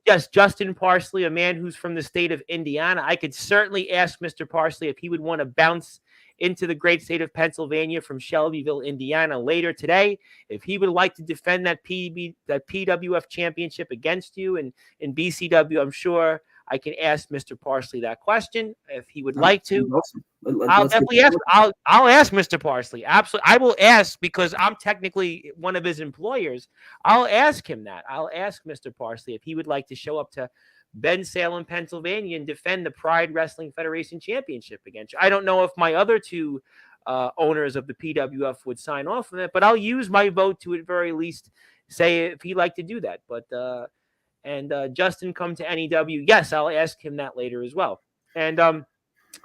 Yes, Justin Parsley, a man who's from the state of Indiana. I could certainly ask Mr. Parsley if he would want to bounce into the great state of Pennsylvania from Shelbyville, Indiana later today. If he would like to defend that PWF championship against you in BCW, I'm sure I can ask Mr. Parsley that question if he would like to. Awesome. I'll definitely ask. I'll ask Mr. Parsley. Absolutely, I will ask, because I'm technically one of his employers. I'll ask him that. I'll ask Mr. Parsley if he would like to show up to Bensalem, Pennsylvania, and defend the Pride Wrestling Federation Championship against you. I don't know if my other two owners of the PWF would sign off on it, but I'll use my vote to at very least say if he'd like to do that. But and Justin come to NEW. Yes, I'll ask him that later as well. And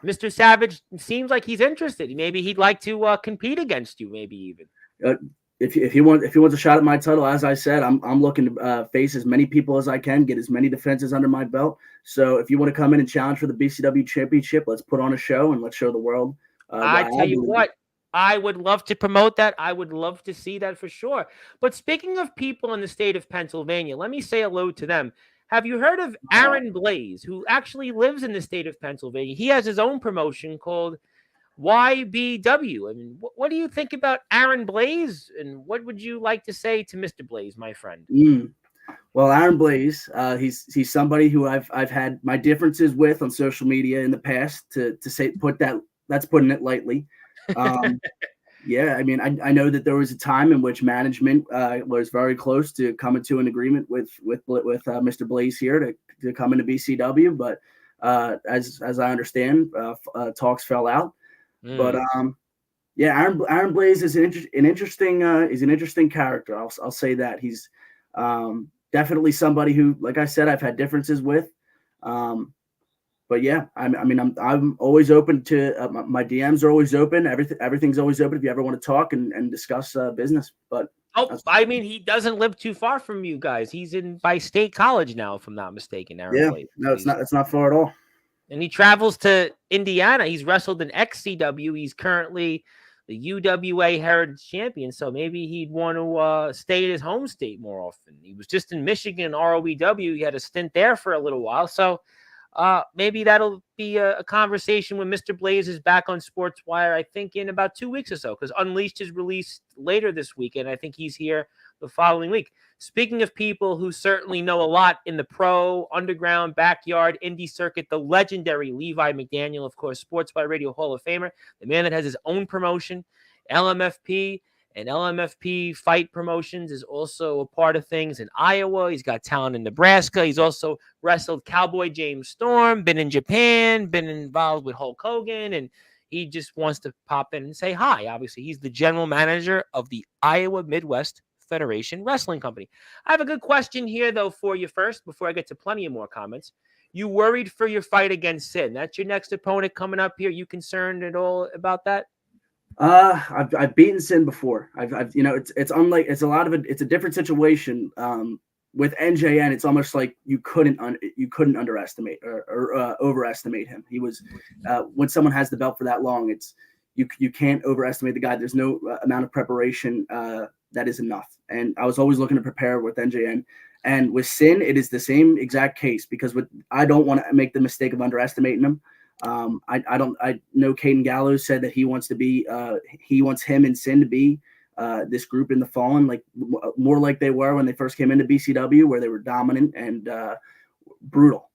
Mr. Savage seems like he's interested. Maybe he'd like to compete against you, maybe even. If he wants a shot at my title, as I said, I'm looking to face as many people as I can, get as many defenses under my belt. So if you want to come in and challenge for the BCW championship, let's put on a show and let's show the world. I tell you what, I would love to promote that. I would love to see that for sure. But speaking of people in the state of Pennsylvania, let me say hello to them. Have you heard of Aaron Blaze, who actually lives in the state of Pennsylvania? He has his own promotion called YBW. I mean, what do you think about Aaron Blaze, and what would you like to say to Mr. Blaze, my friend? Well, Aaron Blaze, he's somebody who I've had my differences with on social media in the past. To say that's putting it lightly. Yeah, I mean, I know that there was a time in which management was very close to coming to an agreement with Mr. Blaze here to come into BCW, but as I understand, talks fell out. But yeah, Aaron Blaze is an interesting character. I'll say that he's definitely somebody who, like I said, I've had differences with. But yeah, I'm always open to my DMs are always open. Everything's always open if you ever want to talk and discuss business. But I mean, he doesn't live too far from you guys. He's by State College now, if I'm not mistaken. Aaron Blaze. No, it's not far at all. And he travels to Indiana. He's wrestled in XCW. He's currently the UWA Heritage Champion, so maybe he'd want to stay in his home state more often. He was just in Michigan, ROEW. He had a stint there for a little while, so maybe that'll be a conversation when Mr. Blaze is back on Sportswire, I think in about 2 weeks or so, because Unleashed is released later this week, and I think he's here the following week. Speaking of people who certainly know a lot in the pro, underground, backyard, indie circuit, the legendary Levi McDaniel, of course, Sportswire Radio Hall of Famer, the man that has his own promotion, LMFP, and LMFP Fight Promotions is also a part of things in Iowa. He's got talent in Nebraska. He's also wrestled Cowboy James Storm, been in Japan, been involved with Hulk Hogan, and he just wants to pop in and say hi. Obviously, he's the general manager of the Iowa Midwest Federation Wrestling Company. I have a good question here, though, for you first, before I get to plenty of more comments. You worried for your fight against Sin? That's your next opponent coming up here. You concerned at all about that? I've beaten Sin before. It's unlike, it's a lot of it. It's a different situation. With NJN, it's almost like you couldn't underestimate or overestimate him. He was when someone has the belt for that long, you can't overestimate the guy. There's no amount of preparation that is enough. And I was always looking to prepare with NJN. And with Sin, it is the same exact case, because I don't want to make the mistake of underestimating him. I know Caden Gallows said that he wants him and Sin to be this group in the Fallen, like more like they were when they first came into BCW, where they were dominant and brutal.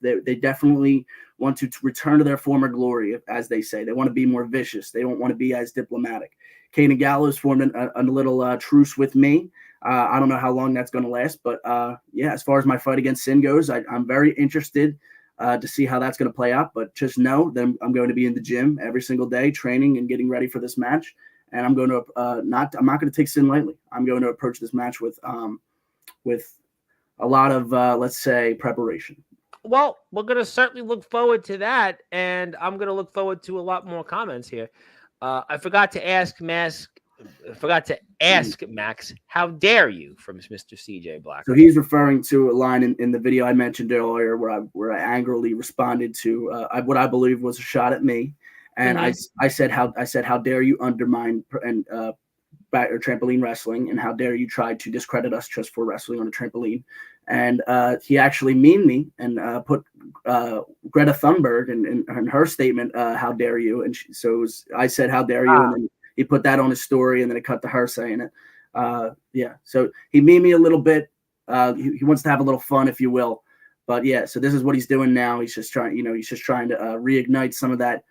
They definitely want to return to their former glory, as they say. They want to be more vicious. They don't want to be as diplomatic. Caden Gallows formed a little truce with me. I don't know how long that's going to last, but as far as my fight against Sin goes, I'm very interested to see how that's going to play out. But just know that I'm going to be in the gym every single day, training and getting ready for this match. And I'm going to I'm not going to take Sin lightly. I'm going to approach this match with a lot of let's say preparation. Well, we're going to certainly look forward to that, and I'm going to look forward to a lot more comments here. I forgot to ask Max, how dare you, from Mr. CJ Black. So he's referring to a line in the video I mentioned earlier where I angrily responded to what I believe was a shot at me. And I said, how dare you undermine or trampoline wrestling, and how dare you try to discredit us just for wrestling on a trampoline. And he actually memed me and put Greta Thunberg and her statement, how dare you. And I said, how dare you. And then he put that on his story, and then it cut to her saying it. So he memed me a little bit. He wants to have a little fun, if you will. But yeah, so this is what he's doing now. He's just trying to reignite some of that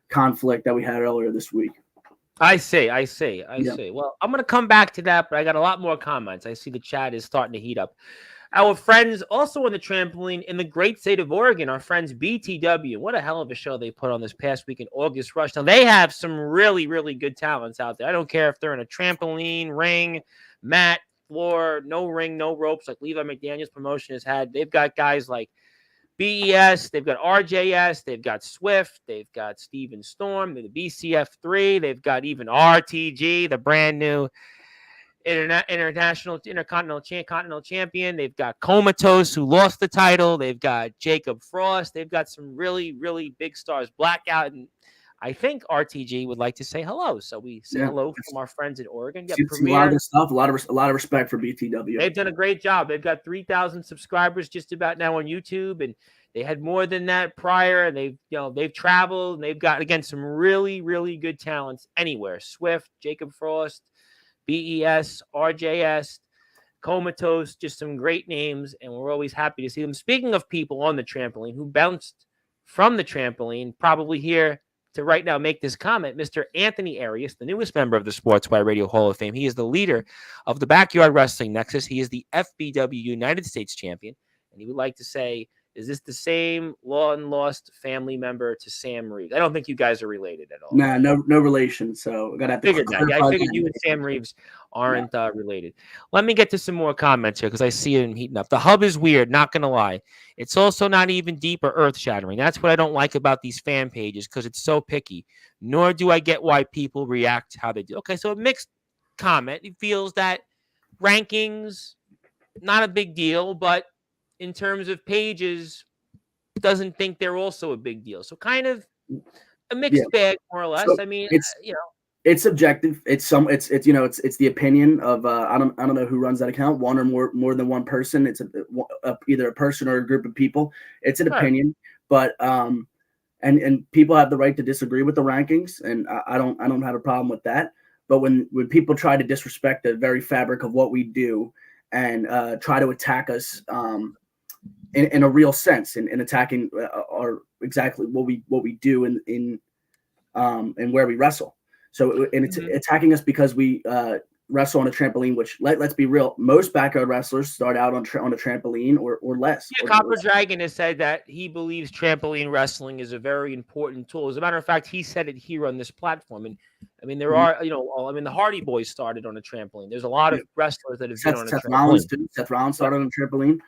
conflict that we had earlier this week. I see. Well, I'm going to come back to that, but I got a lot more comments. I see the chat is starting to heat up. Our friends also on the trampoline in the great state of Oregon, our friends BTW. What a hell of a show they put on this past week in August Rush. Now, they have some really, really good talents out there. I don't care if they're in a trampoline, ring, mat, floor, no ring, no ropes, like Levi McDaniel's promotion has had. They've got guys like BES, they've got RJS, they've got Swift, they've got Steven Storm, the BCF3, they've got even RTG, the brand new intercontinental champion. They've got Comatose, who lost the title. They've got Jacob Frost. They've got some really, really big stars. Blackout, and I think RTG would like to say hello. So we say hello from our friends in Oregon. A lot of good stuff. A lot of respect for BTW. They've done a great job. They've got 3,000 subscribers just about now on YouTube, and they had more than that prior. And they've traveled, and they've got, again, some really, really good talents anywhere. Swift, Jacob Frost, BES, RJS, Comatose, just some great names, and we're always happy to see them. Speaking of people on the trampoline who bounced from the trampoline, probably here to right now make this comment, Mr. Anthony Arias, the newest member of the Sportzwire Radio Hall of Fame. He is the leader of the Backyard Wrestling Nexus. He is the FBW United States champion, and he would like to say, is this the same long-lost family member to Sam Reeves? I don't think you guys are related at all. Nah, no relation. So I figured you and Sam Reeves aren't related. Let me get to some more comments here because I see it heating up. The hub is weird, not going to lie. It's also not even deep or earth-shattering. That's what I don't like about these fan pages because it's so picky. Nor do I get why people react how they do. Okay, so a mixed comment. He feels that rankings, not a big deal, but in terms of pages, doesn't think they're also a big deal. So kind of a mixed bag, more or less. So I mean, it's subjective. It's the opinion of I don't know who runs that account. One or more than one person. It's either a person or a group of people. It's an opinion, but and people have the right to disagree with the rankings, and I don't have a problem with that. But when people try to disrespect the very fabric of what we do and try to attack us in a real sense, in attacking our exactly what we do in where we wrestle. So it's attacking us because we wrestle on a trampoline, which let's be real, most backyard wrestlers start out on a trampoline or less. Yeah, Copper Dragon has said that he believes trampoline wrestling is a very important tool. As a matter of fact, he said it here on this platform. And I mean, there are, the Hardy Boys started on a trampoline. There's a lot of wrestlers that have been on a trampoline. Seth Rollins started on a trampoline.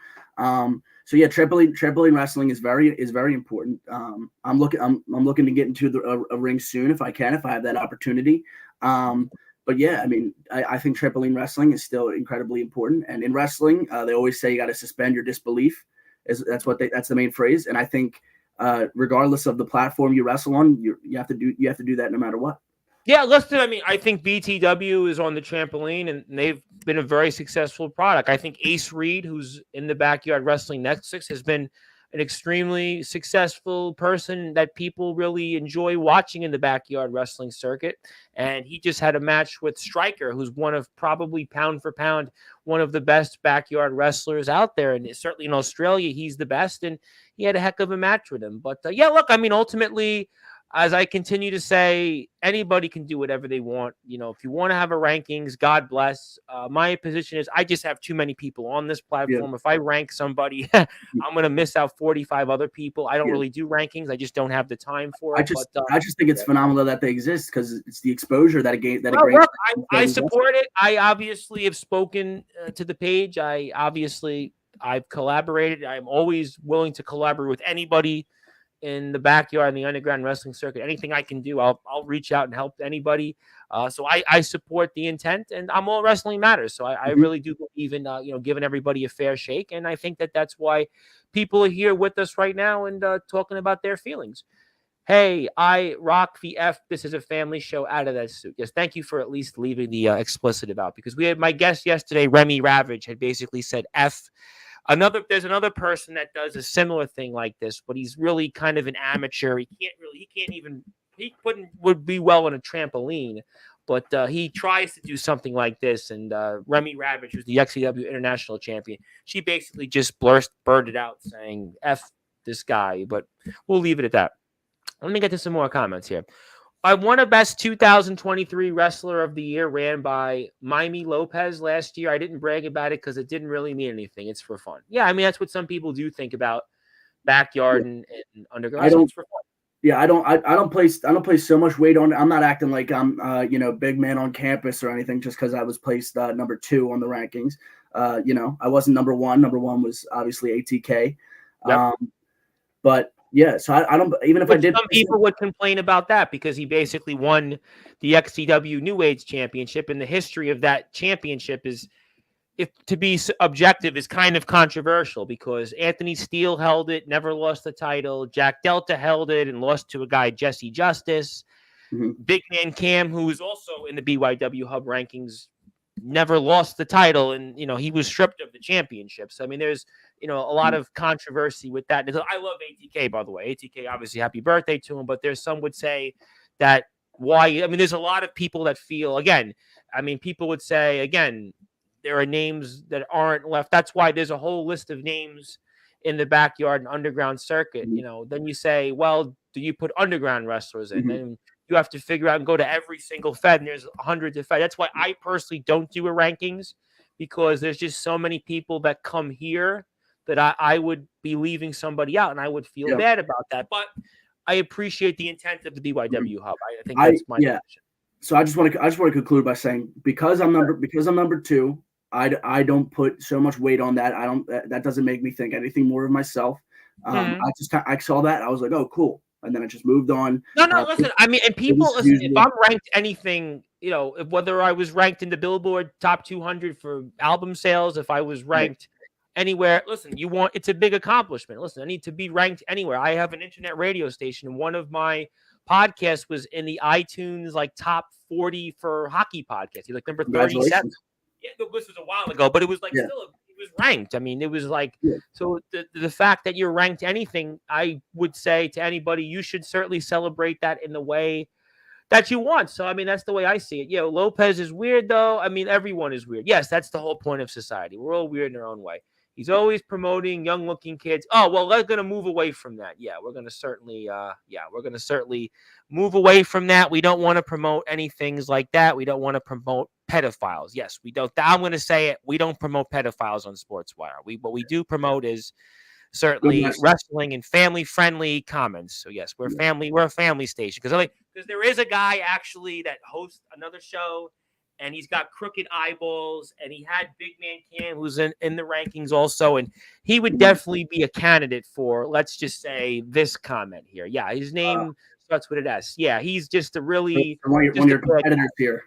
So yeah, trampoline wrestling is very important. I'm looking to get into a ring soon if I have that opportunity. But yeah, I mean, I think trampoline wrestling is still incredibly important. And in wrestling, they always say you got to suspend your disbelief. That's the main phrase. And I think regardless of the platform you wrestle on, you have to do that no matter what. Yeah, listen, I mean, I think BTW is on the trampoline, and they've been a very successful product. I think Ace Reed, who's in the Backyard Wrestling Nexus, has been an extremely successful person that people really enjoy watching in the backyard wrestling circuit. And he just had a match with Stryker, who's one of probably pound for pound, one of the best backyard wrestlers out there. And certainly in Australia, he's the best. And he had a heck of a match with him. But yeah, look, I mean, ultimately, as I continue to say, anybody can do whatever they want. You know, if you want to have a rankings, God bless. My position is I just have too many people on this platform. If I rank somebody, I'm going to miss out 45 other people. I don't really do rankings. I just don't have the time for it. I just think it's phenomenal that they exist because it's the exposure that I support it. I obviously have spoken to the page. I've collaborated. I'm always willing to collaborate with anybody in the backyard in the underground wrestling circuit. Anything I can do, I'll reach out and help anybody. So I support the intent, and I'm all wrestling matters. So I really do believe in giving everybody a fair shake, and I think that's why people are here with us right now and talking about their feelings. Hey, I rock the F. This is a family show. Out of that suit. Yes, thank you for at least leaving the explicit out, because we had my guest yesterday, Remy Ravage, had basically said F. There's another person that does a similar thing like this, but he's really kind of an amateur. He would be well on a trampoline, but he tries to do something like this. And Remy Ravage, who's the XCW International Champion, she basically just blurted out saying F this guy, but we'll leave it at that. Let me get to some more comments here. I won a best 2023 wrestler of the year ran by Mimi Lopez last year. I didn't brag about it because it didn't really mean anything. It's for fun. Yeah, I mean, that's what some people do think about backyard and underground. It's for fun. Yeah, I don't place so much weight on it. I'm not acting like I'm big man on campus or anything just because I was placed number 2 on the rankings. I wasn't number 1. Number 1 was obviously ATK. Yep. But yeah, so I don't. Even if I did, some people would complain about that because he basically won the XCW New Age Championship, and the history of that championship is, if to be objective, is kind of controversial because Anthony Steele held it, never lost the title. Jack Delta held it and lost to a guy, Jesse Justice. Big Man Cam, who was also in the BYW Hub rankings, never lost the title, and he was stripped of the championships. I mean, there's a lot of controversy with that. I love ATK, by the way. ATK, obviously, happy birthday to him. But there's some would say that there's a lot of people that feel, again, people would say, again, there are names that aren't left. That's why there's a whole list of names in the backyard and underground circuit. Then you say, well, do you put underground wrestlers in? Then you have to figure out and go to every single fed, and there's hundreds of fed. That's why I personally don't do a rankings, because there's just so many people that come here that I would be leaving somebody out, and I would feel bad about that. But I appreciate the intent of the BYW Hub. I think that's my position. So I just want to conclude by saying because I'm number 2, I don't put so much weight on that. That doesn't make me think anything more of myself. I saw that, I was like, oh, cool. And then I just moved on. No, listen. And people, listen, if I'm ranked anything, whether I was ranked in the Billboard Top 200 for album sales, if I was ranked anywhere, listen, it's a big accomplishment. Listen, I need to be ranked anywhere. I have an internet radio station, and one of my podcasts was in the iTunes top 40 for hockey podcasts. He's number 37. Yeah, this was a while ago, but it was still it was ranked. It was so the fact that you're ranked anything, I would say to anybody, you should certainly celebrate that in the way that you want. So that's the way I see it. Lopez is weird though. Everyone is weird. Yes, that's the whole point of society. We're all weird in our own way. He's always promoting young-looking kids. Oh, well, they're going to move away from that. Yeah, we're going to certainly move away from that. We don't want to promote any things like that. We don't want to promote pedophiles. Yes, we don't. I'm going to say it. We don't promote pedophiles on Sportswire. What we do promote is certainly wrestling and family-friendly comments. So yes, we're a family station because there is a guy actually that hosts another show, and he's got crooked eyeballs, and he had Big Man Cam, who's in the rankings also, and he would definitely be a candidate for, let's just say, this comment here. Yeah, his name starts with an S. Yeah, he's just a really... One of your competitors here.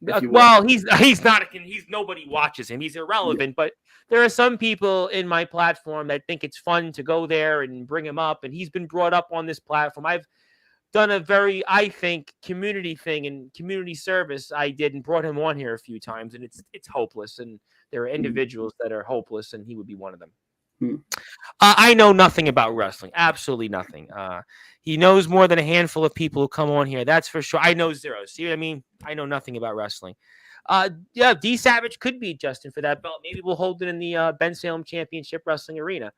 if you will. Well, he's not. He's nobody watches him. He's irrelevant. But there are some people in my platform that think it's fun to go there and bring him up, and he's been brought up on this platform. I've done a very, I think, community thing and community service I did and brought him on here a few times, and it's hopeless. And there are individuals that are hopeless, and he would be one of them. I know nothing about wrestling, absolutely nothing. He knows more than a handful of people who come on here. That's for sure. I know zero. See what I mean? I know nothing about wrestling. Yeah, D Savage could beat Justin for that belt. Maybe we'll hold it in the Ben Salem Championship Wrestling Arena.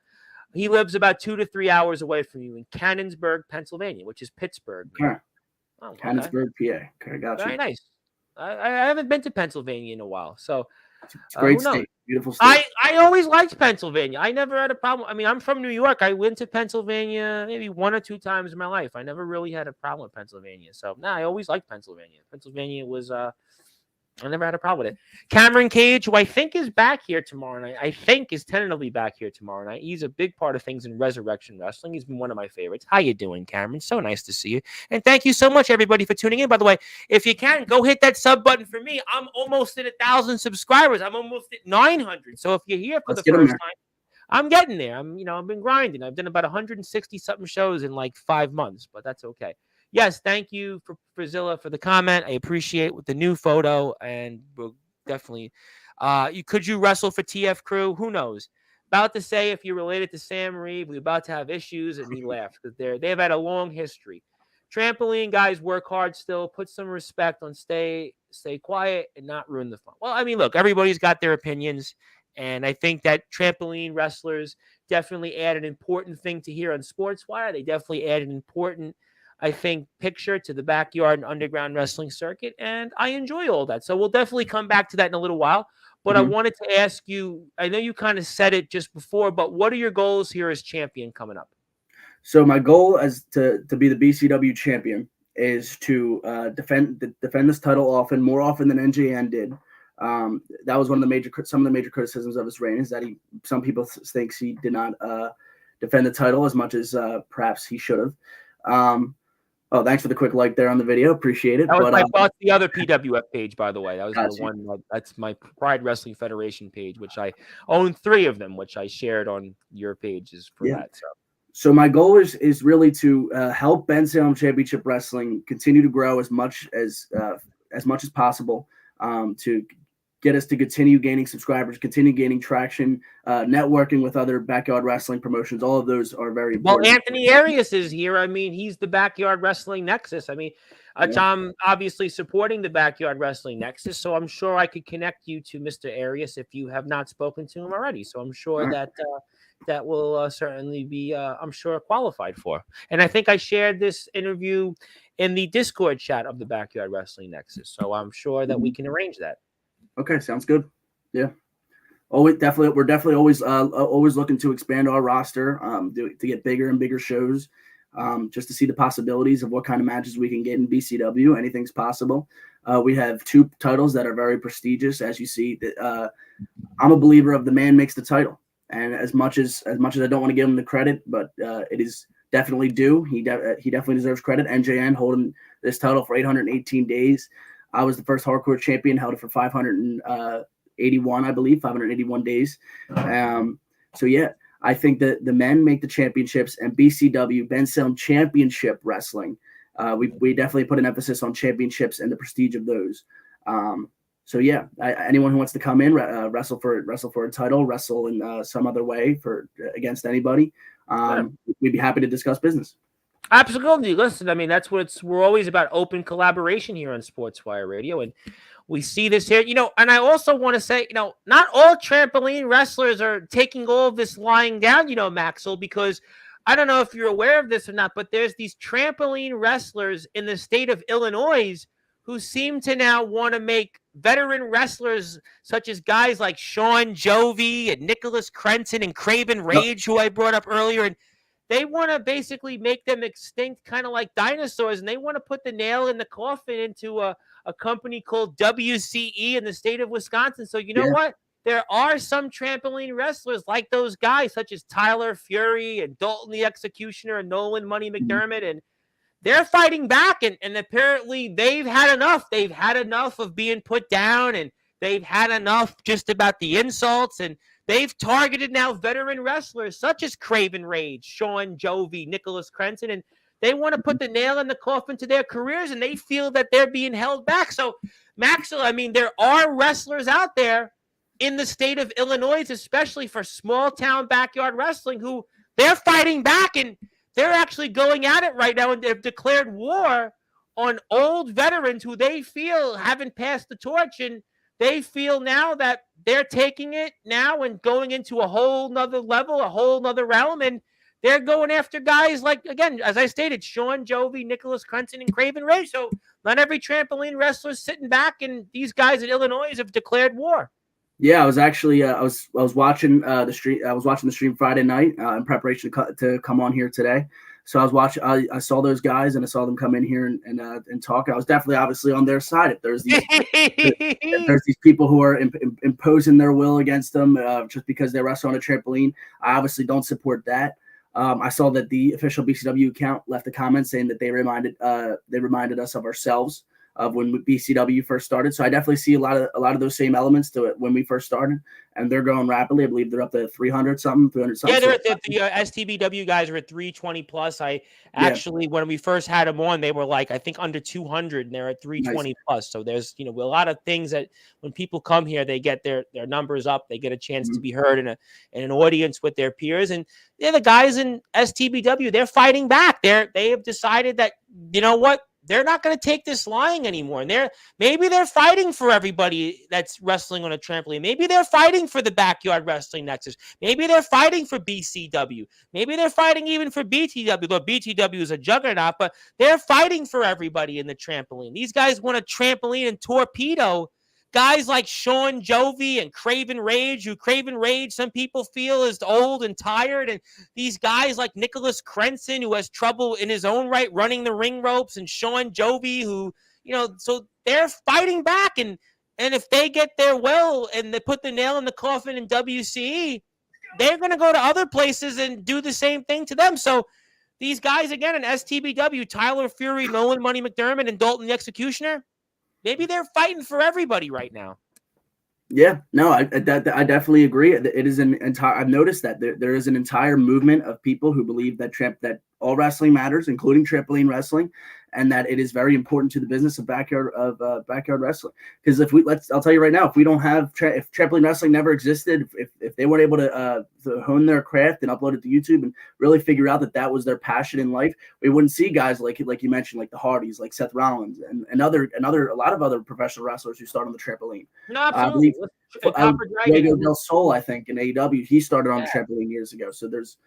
He lives about 2 to 3 hours away from you in Cannonsburg, Pennsylvania, which is Pittsburgh. Okay. Oh, Cannonsburg, PA. Okay, gotcha. Very nice. I haven't been to Pennsylvania in a while, so it's a great state, beautiful state. I always liked Pennsylvania. I never had a problem. I mean, I'm from New York. I went to Pennsylvania maybe 1 or 2 times in my life. I never really had a problem with Pennsylvania. So, I always liked Pennsylvania. Pennsylvania was I never had a problem with it. Cameron Cage, who I think is back here tomorrow night. I think is tentatively back here tomorrow night. He's a big part of things in Resurrection Wrestling. He's been one of my favorites. How you doing, Cameron? So nice to see you. And thank you so much, everybody, for tuning in. By the way, if you can, go hit that sub button for me. I'm almost at 1,000 subscribers. I'm almost at 900. So if you're here for the first time, I'm getting there. I've been grinding. I've done about 160 something shows in like 5 months, but that's okay. Yes, thank you for Zilla for the comment. I appreciate with the new photo, and we'll definitely. Could you wrestle for TF Crew? Who knows? About to say if you're related to Sam Reeves, we're about to have issues, and he laughed because they've had a long history. Trampoline guys work hard still. Put some respect on stay quiet and not ruin the fun. Well, I mean, look, everybody's got their opinions, and I think that trampoline wrestlers definitely add an important thing to here on Sportswire. They definitely add an important, I think, picture to the backyard and underground wrestling circuit, and I enjoy all that. So we'll definitely come back to that in a little while. But I wanted to ask you, I know you kind of said it just before, but what are your goals here as champion coming up? So my goal as to be the BCW champion is to defend this title more often than NJN did. That was some of the major criticisms of his reign, is that some people think he did not defend the title as much as perhaps he should have. Oh, thanks for the quick like there on the video. Appreciate it. That was the other PWF page, by the way. That was the one. That's my Pride Wrestling Federation page, which I own 3 of them, which I shared on your pages for that. So my goal is really to help Ben Salem Championship Wrestling continue to grow as much as possible, to get us to continue gaining subscribers, continue gaining traction, networking with other backyard wrestling promotions. All of those are very important. Well, Anthony Arias is here. I mean, he's the Backyard Wrestling Nexus. I mean, Tom obviously supporting the Backyard Wrestling Nexus, so I'm sure I could connect you to Mr. Arias if you have not spoken to him already. So I'm sure that will certainly be, I'm sure, qualified for. And I think I shared this interview in the Discord chat of the Backyard Wrestling Nexus, so I'm sure that we can arrange that. Okay, sounds good. Yeah. We're definitely always looking to expand our roster, to get bigger and bigger shows, just to see the possibilities of what kind of matches we can get in BCW. Anything's possible. We have 2 titles that are very prestigious, as you see. I'm a believer of the man makes the title, and as much as I don't want to give him the credit, but it is definitely due. He definitely deserves credit. NJN holding this title for 818 days. I was the first hardcore champion, held it for 581 days. So yeah, I think that the men make the championships, and BCW, Ben Salem Championship Wrestling, we definitely put an emphasis on championships and the prestige of those. So yeah, anyone who wants to come in, wrestle for a title, wrestle in some other way against anybody, we'd be happy to discuss business. Absolutely. Listen, I mean, we're always about open collaboration here on Sportswire Radio, and we see this here, and I also want to say, not all trampoline wrestlers are taking all of this lying down, Maxel, because I don't know if you're aware of this or not, but there's these trampoline wrestlers in the state of Illinois who seem to now want to make veteran wrestlers such as guys like Sean Jovi and Nicholas Crenson and Craven Rage, who I brought up earlier, and they want to basically make them extinct, kind of like dinosaurs, and they want to put the nail in the coffin into a company called WCE in the state of Wisconsin. So you know what? There are some trampoline wrestlers like those guys, such as Tyler Fury and Dalton the Executioner and Nolan Money McDermott, and they're fighting back, and apparently they've had enough. They've had enough of being put down, and they've had enough just about the insults, and they've targeted now veteran wrestlers such as Craven Rage, Sean Jovi, Nicholas Crenson, and they want to put the nail in the coffin to their careers, and they feel that they're being held back. So, Maxel, I mean, there are wrestlers out there in the state of Illinois, especially for small town backyard wrestling, who they're fighting back, and they're actually going at it right now, and they've declared war on old veterans who they feel haven't passed the torch, and they feel now that they're taking it now and going into a whole nother level, a whole nother realm, and they're going after guys like, again, as I stated, Sean Jovi, Nicholas Crenson, and Craven Ray. So not every trampoline wrestler's sitting back, and these guys in Illinois have declared war. Yeah, I was actually I was watching the stream. I was watching the stream Friday night in preparation to come on here today. So I was watching. I saw those guys, and I saw them come in here and talk. I was definitely obviously on their side. If there's these people who are imposing their will against them just because they wrestle on a trampoline, I obviously don't support that. I saw that the official BCW account left a comment saying that they reminded us of ourselves of when BCW first started. So I definitely see a lot of those same elements to it when we first started, and they're growing rapidly. I believe they're up to 300 something. Yeah, they're at the STBW guys are at 320 plus. Actually, when we first had them on, they were like, I think under 200, and they're at 320 plus. So there's, a lot of things that when people come here, they get their numbers up. They get a chance to be heard in an audience with their peers. And the guys in STBW, they're fighting back. They have decided that, you know what? They're not going to take this lying anymore. And maybe they're fighting for everybody that's wrestling on a trampoline. Maybe they're fighting for the Backyard Wrestling Nexus. Maybe they're fighting for BCW. Maybe they're fighting even for BTW. Though BTW is a juggernaut, but they're fighting for everybody in the trampoline. These guys want a trampoline and torpedo guys like Sean Jovi and Craven Rage, who Craven Rage, some people feel is old and tired. And these guys like Nicholas Crenson, who has trouble in his own right running the ring ropes, and Sean Jovi, who, so they're fighting back. And if they get their will and they put the nail in the coffin in WCE, they're going to go to other places and do the same thing to them. So these guys, again, in STBW, Tyler Fury, Nolan Money McDermott, and Dalton the Executioner, maybe they're fighting for everybody right now. Yeah, no, I definitely agree. It is an entire. I've noticed that there is an entire movement of people who believe that all wrestling matters, including trampoline wrestling, and that it is very important to the business of backyard wrestling. Because I'll tell you right now, if we don't have if trampoline wrestling never existed, if they weren't able to hone their craft and upload it to YouTube and really figure out that was their passion in life, we wouldn't see guys like you mentioned, like the Hardys, like Seth Rollins, and a lot of other professional wrestlers who start on the trampoline. No, absolutely. Diego Del Sol, I think, in AEW, he started on the trampoline years ago. So there's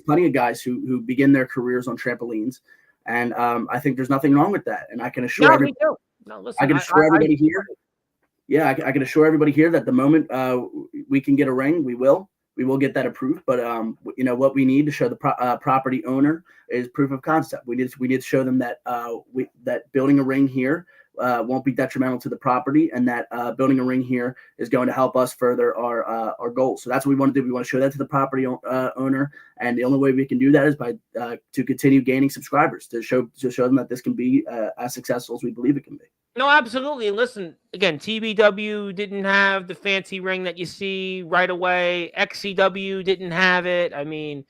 plenty of guys who begin their careers on trampolines, and I think there's nothing wrong with that. And I can assure everybody here. Yeah, I can assure everybody here that the moment we can get a ring, we will get that approved. But what we need to show the property owner is proof of concept. We need to show them that that building a ring here won't be detrimental to the property, and that building a ring here is going to help us further our goals. So that's what we want to do. We want to show that to the property owner, and the only way we can do that is by to continue gaining subscribers, to show them that this can be as successful as we believe it can be. No, absolutely. And listen, again, TBW didn't have the fancy ring that you see right away. XCW didn't have it. I mean,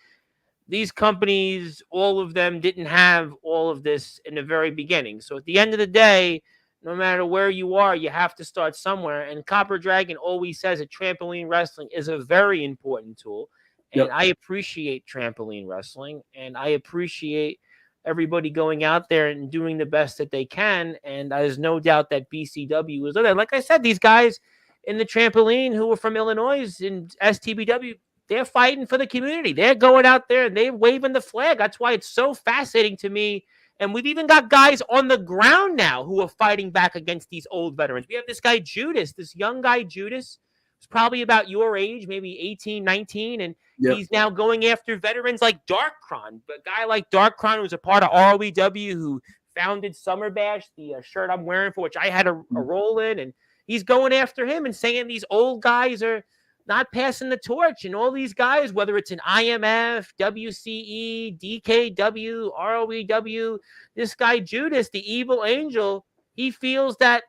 these companies, all of them didn't have all of this in the very beginning. So at the end of the day, no matter where you are, you have to start somewhere. And Copper Dragon always says that trampoline wrestling is a very important tool. And I appreciate trampoline wrestling, and I appreciate everybody going out there and doing the best that they can. And there's no doubt that BCW is there. Like I said, these guys in the trampoline who are from Illinois in STBW, they're fighting for the community. They're going out there and they're waving the flag. That's why it's so fascinating to me. And we've even got guys on the ground now who are fighting back against these old veterans. We have this guy, Judas, this young guy, Judas, who's probably about your age, maybe 18, 19. And he's now going after veterans like Darkron. A guy like Darkron, who's a part of ROEW, who founded Summer Bash, the shirt I'm wearing for which I had a role in. And he's going after him and saying these old guys are not passing the torch. And all these guys, whether it's an IMF, WCE, DKW, ROEW, this guy Judas, the evil angel, he feels that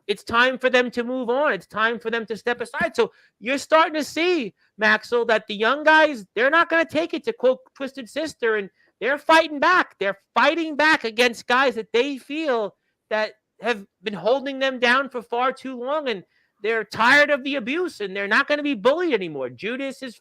it's time for them to move on. It's time for them to step aside. So you're starting to see, Maxel, that the young guys, they're not going to take it, to quote Twisted Sister, and they're fighting back. They're fighting back against guys that they feel that have been holding them down for far too long, and they're tired of the abuse, and they're not going to be bullied anymore. Judas is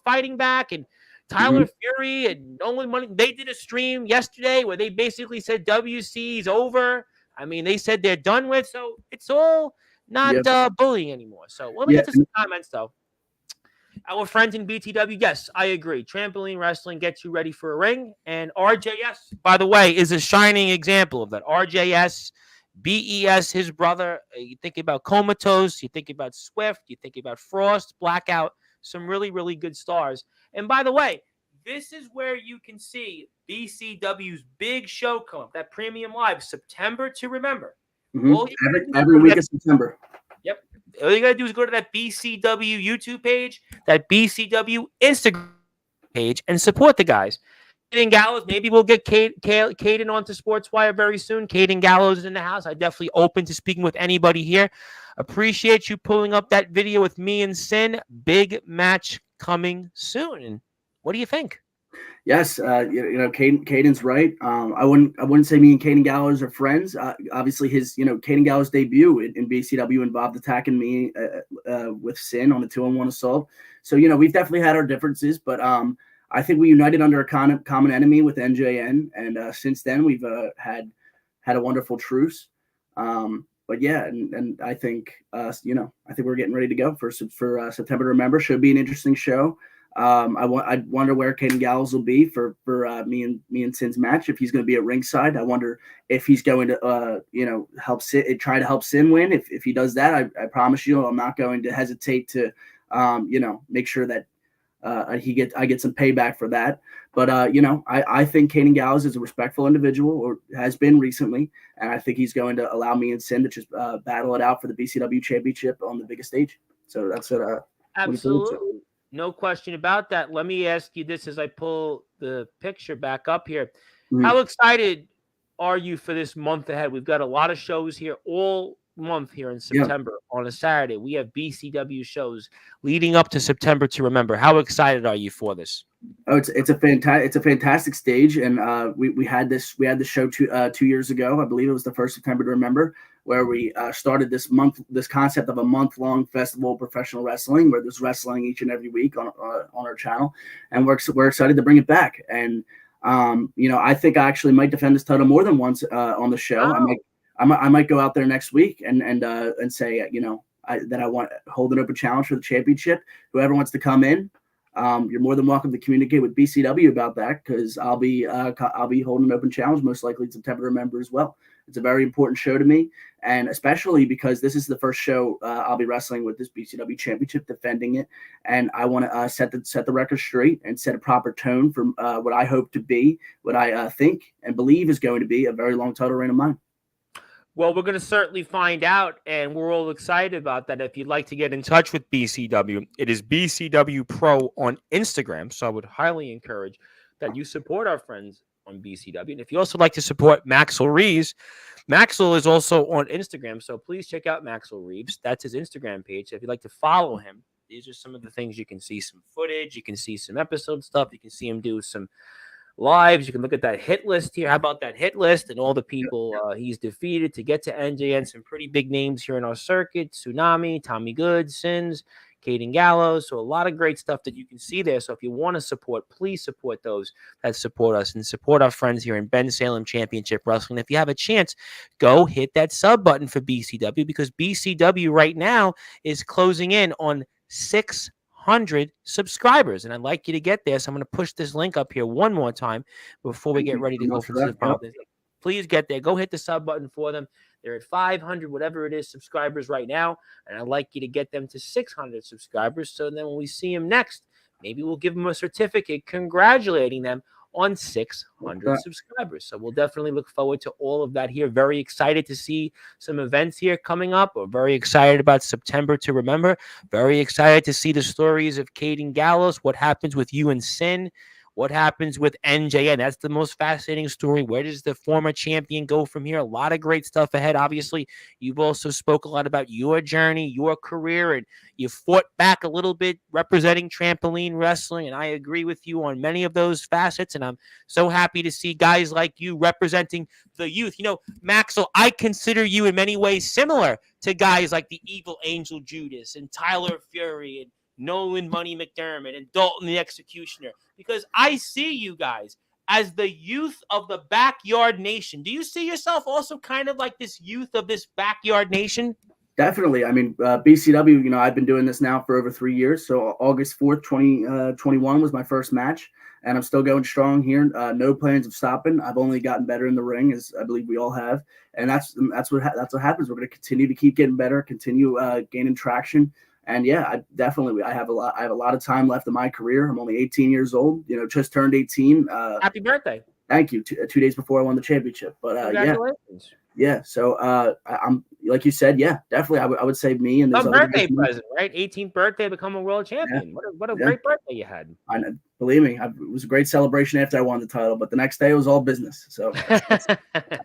fighting back, and Tyler Fury and Nolan Money, they did a stream yesterday where they basically said WC's over. I mean, they said they're done with, so it's all not bullying anymore. So let me get to some comments, though. Our friends in BTW, yes, I agree. Trampoline wrestling gets you ready for a ring. And RJS, by the way, is a shining example of that. RJS, BES, his brother. You think about Comatose, you think about Swift, you think about Frost, Blackout, some really, really good stars. And by the way, this is where you can see BCW's big show come up, that Premium Live, September to Remember. Every week of September. Yep. All you got to do is go to that BCW YouTube page, that BCW Instagram page, and support the guys. Caden Gallows, maybe we'll get Caden onto Sportswire very soon. Caden Gallows is in the house. I'm definitely open to speaking with anybody here. Appreciate you pulling up that video with me and Sin. Big match coming soon. And what do you think? Yes, Caden's right. I wouldn't say me and Caden Gallows are friends. Obviously, his Caden Gallows' debut in BCW involved attacking me with Sin on a 2-on-1 assault. So we've definitely had our differences, but I think we united under a common enemy with NJN, and since then we've had a wonderful truce. But yeah, and I think I think we're getting ready to go for September to Remember. Should be an interesting show. I wonder where Caden Gallows will be for me and Sin's match. If he's going to be at ringside, I wonder if he's going to try to help Sin win. If he does that, I promise you, I'm not going to hesitate to make sure that I get some payback for that. But I think Caden Gallows is a respectful individual, or has been recently, and I think he's going to allow me and Sin to just battle it out for the BCW championship on the biggest stage. So that's what. Absolutely. No question about that. Let me ask you this as I pull the picture back up here. Mm-hmm. How excited are you for this month ahead? We've got a lot of shows here all month here in September. On a Saturday. We have BCW shows leading up to September to Remember. How excited are you for this? Oh, it's a fantastic stage, and we had the show 2 years ago. I believe it was the first September to Remember, where we started this concept of a month-long festival of professional wrestling, where there's wrestling each and every week on our channel, and we're excited to bring it back. And I think I actually might defend this title more than once on the show. Oh. I might go out there next week and say that I want to hold an open challenge for the championship. Whoever wants to come in, you're more than welcome to communicate with BCW about that, because I'll be holding an open challenge most likely in September to Remember as well. It's a very important show to me, and especially because this is the first show I'll be wrestling with this BCW championship, defending it, and I want to set the record straight and set a proper tone for what I hope to be, what I think and believe is going to be a very long title reign of mine. Well, we're going to certainly find out, and we're all excited about that. If you'd like to get in touch with BCW, it is BCW Pro on Instagram, so I would highly encourage that you support our friends on BCW. And if you also like to support Maxel Reeves, Maxel is also on Instagram, so please check out Maxel Reeves. That's his Instagram page. So if you'd like to follow him, these are some of the things you can see: some footage, you can see some episode stuff, you can see him do some lives. You can look at that hit list here. How about that hit list and all the people he's defeated to get to NJN? Some pretty big names here in our circuit: Tsunami, Tommy Good, Sins, Caden Gallows. So a lot of great stuff that you can see there. So if you want to support, please support those that support us and support our friends here in Ben Salem Championship Wrestling. If you have a chance, go hit that sub button for BCW, because BCW right now is closing in on 600 subscribers, and I'd like you to get there. So I'm going to push this link up here one more time before we get ready to go for the final. Please get there. Go hit the sub button for them. They're at 500, whatever it is, subscribers right now, and I'd like you to get them to 600 subscribers. So then when we see them next, maybe we'll give them a certificate congratulating them on 600 subscribers. So we'll definitely look forward to all of that here. Very excited to see some events here coming up. We're very excited about September to remember. Very excited to see the stories of Caden Gallows, what happens with you and Sin, what happens with NJN. That's the most fascinating story. Where does the former champion go from here? A lot of great stuff ahead. Obviously, you've also spoke a lot about your journey, your career, and you fought back a little bit representing trampoline wrestling. And I agree with you on many of those facets. And I'm so happy to see guys like you representing the youth. You know, Maxel, I consider you in many ways similar to guys like the Evil Angel Judas and Tyler Fury and Nolan Money McDermott and Dalton the Executioner, because I see you guys as the youth of the backyard nation. Do you see yourself also kind of like this youth of this backyard nation? Definitely. I mean, BCW, you know, I've been doing this now for over 3 years. So August 4th, 2021 was my first match, and I'm still going strong here. No plans of stopping. I've only gotten better in the ring, as I believe we all have. And that's what happens. We're going to continue to keep getting better, continue gaining traction. And yeah, I have a lot of time left in my career. I'm only 18 years old, you know, just turned 18. Happy birthday. Thank you. 2 days before I won the championship. But congratulations. Yeah. So I'm, like you said, yeah, definitely. I would say me and a birthday present, right? 18th birthday, become a world champion. Yeah. What a great birthday you had. I know, believe me, it was a great celebration after I won the title, but the next day it was all business. So that's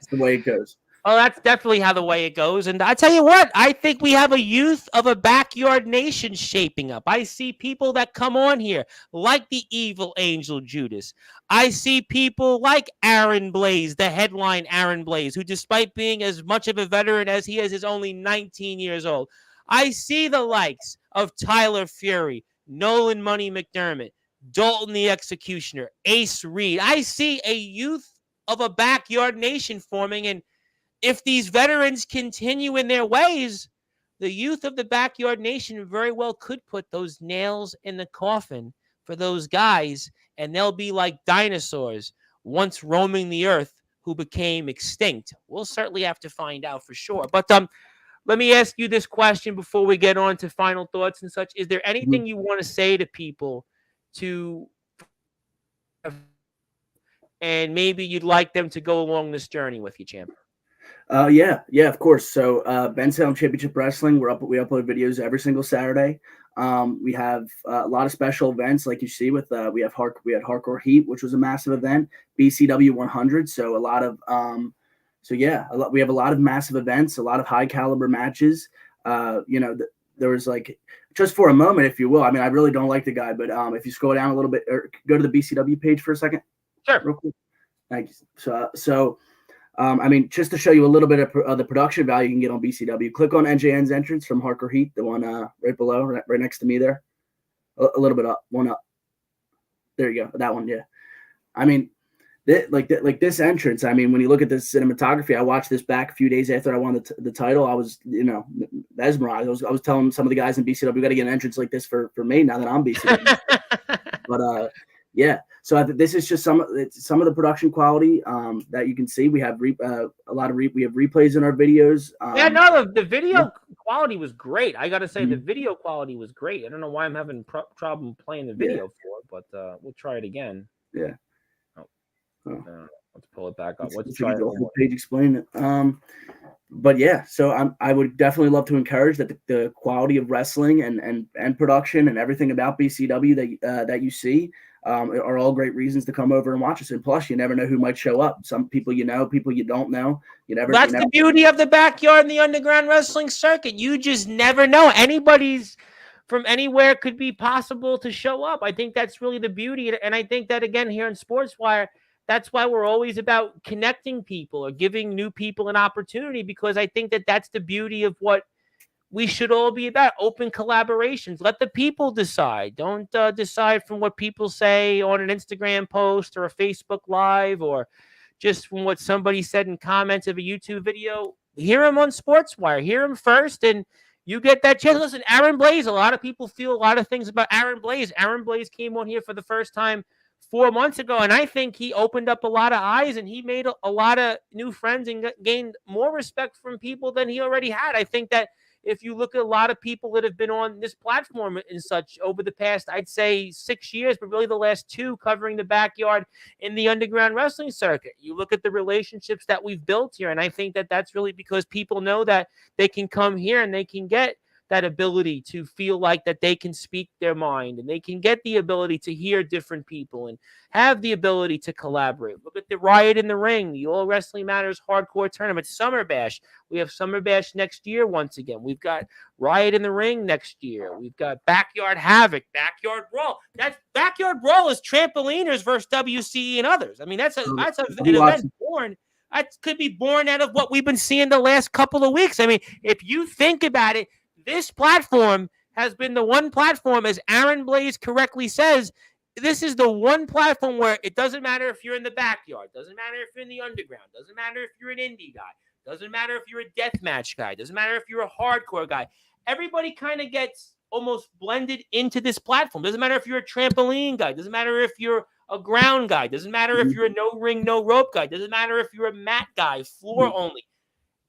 the way it goes. Oh, that's definitely how the way it goes. And I tell you what, I think we have a youth of a backyard nation shaping up. I see people that come on here like the Evil Angel Judas. I see people like Aaron Blaze, the headline Aaron Blaze, who despite being as much of a veteran as he is only 19 years old. I see the likes of Tyler Fury, Nolan Money McDermott, Dalton the Executioner, Ace Reed. I see a youth of a backyard nation forming, and if these veterans continue in their ways, the youth of the backyard nation very well could put those nails in the coffin for those guys, and they'll be like dinosaurs once roaming the earth who became extinct. We'll certainly have to find out for sure. But let me ask you this question before we get on to final thoughts and such. Is there anything you want to say to people and maybe you'd like them to go along this journey with you, champ? Yeah, of course. So Ben Salem Championship Wrestling, we upload videos every single Saturday. We have a lot of special events, like you see with we had Hardcore Heat, which was a massive event, BCW 100. So a lot of we have a lot of massive events, a lot of high caliber matches. You know, there was like, just for a moment, if you will. I mean, I really don't like the guy, but if you scroll down a little bit or go to the BCW page for a second. Sure. Real quick. Thank you. So. I mean, just to show you a little bit of the production value you can get on BCW, click on NJN's entrance from Hardcore Heat, the one right below, right next to me there. A little bit up, one up. There you go, that one, yeah. I mean, this entrance, I mean, when you look at this cinematography, I watched this back a few days after I won the title. I was, you know, mesmerized. I was telling some of the guys in BCW, we got to get an entrance like this for me now that I'm BCW. But yeah, so this is just some of the production quality that you can see. We have we have replays in our videos. The video quality was great. I got to say, the video quality was great. I don't know why I'm having problem playing the video for it, but we'll try it again. Yeah. Let's pull it back up. Let's try the whole page explain it. But yeah, so I would definitely love to encourage that the quality of wrestling and production and everything about BCW that you see are all great reasons to come over and watch us. And plus, you never know who might show up. Some people you know, people you don't know. That's the beauty of the backyard and the underground wrestling circuit. You just never know. Anybody's from anywhere could be possible to show up. I think that's really the beauty. And I think that, again, here in Sportswire, that's why we're always about connecting people or giving new people an opportunity, because I think that that's the beauty of what we should all be about. Open collaborations. Let the people decide. Don't decide from what people say on an Instagram post or a Facebook Live or just from what somebody said in comments of a YouTube video. Hear them on Sportswire. Hear them first, and you get that chance. Listen, Aaron Blaze, a lot of people feel a lot of things about Aaron Blaze. Aaron Blaze came on here for the first time 4 months ago, and I think he opened up a lot of eyes, and he made a lot of new friends and gained more respect from people than he already had. I think that if you look at a lot of people that have been on this platform and such over the past, I'd say 6 years, but really the last 2 covering the backyard in the underground wrestling circuit. You look at the relationships that we've built here, and I think that that's really because people know that they can come here and they can get that ability to feel like that they can speak their mind, and they can get the ability to hear different people and have the ability to collaborate. Look at the Riot in the Ring, the All Wrestling Matters Hardcore Tournament, Summer Bash. We have Summer Bash next year once again. We've got Riot in the Ring next year. We've got Backyard Havoc, Backyard Brawl. That Backyard Brawl is trampoliners versus WCE and others. I mean, that's an event born. That could be born out of what we've been seeing the last couple of weeks. I mean, if you think about it, this platform has been the one platform, as Aaron Blaze correctly says, this is the one platform where it doesn't matter if you're in the backyard, doesn't matter if you're in the underground, doesn't matter if you're an indie guy, doesn't matter if you're a deathmatch guy, doesn't matter if you're a hardcore guy. Everybody kind of gets almost blended into this platform. Doesn't matter if you're a trampoline guy, doesn't matter if you're a ground guy, doesn't matter if you're a no ring, no rope guy, doesn't matter if you're a mat guy, floor only.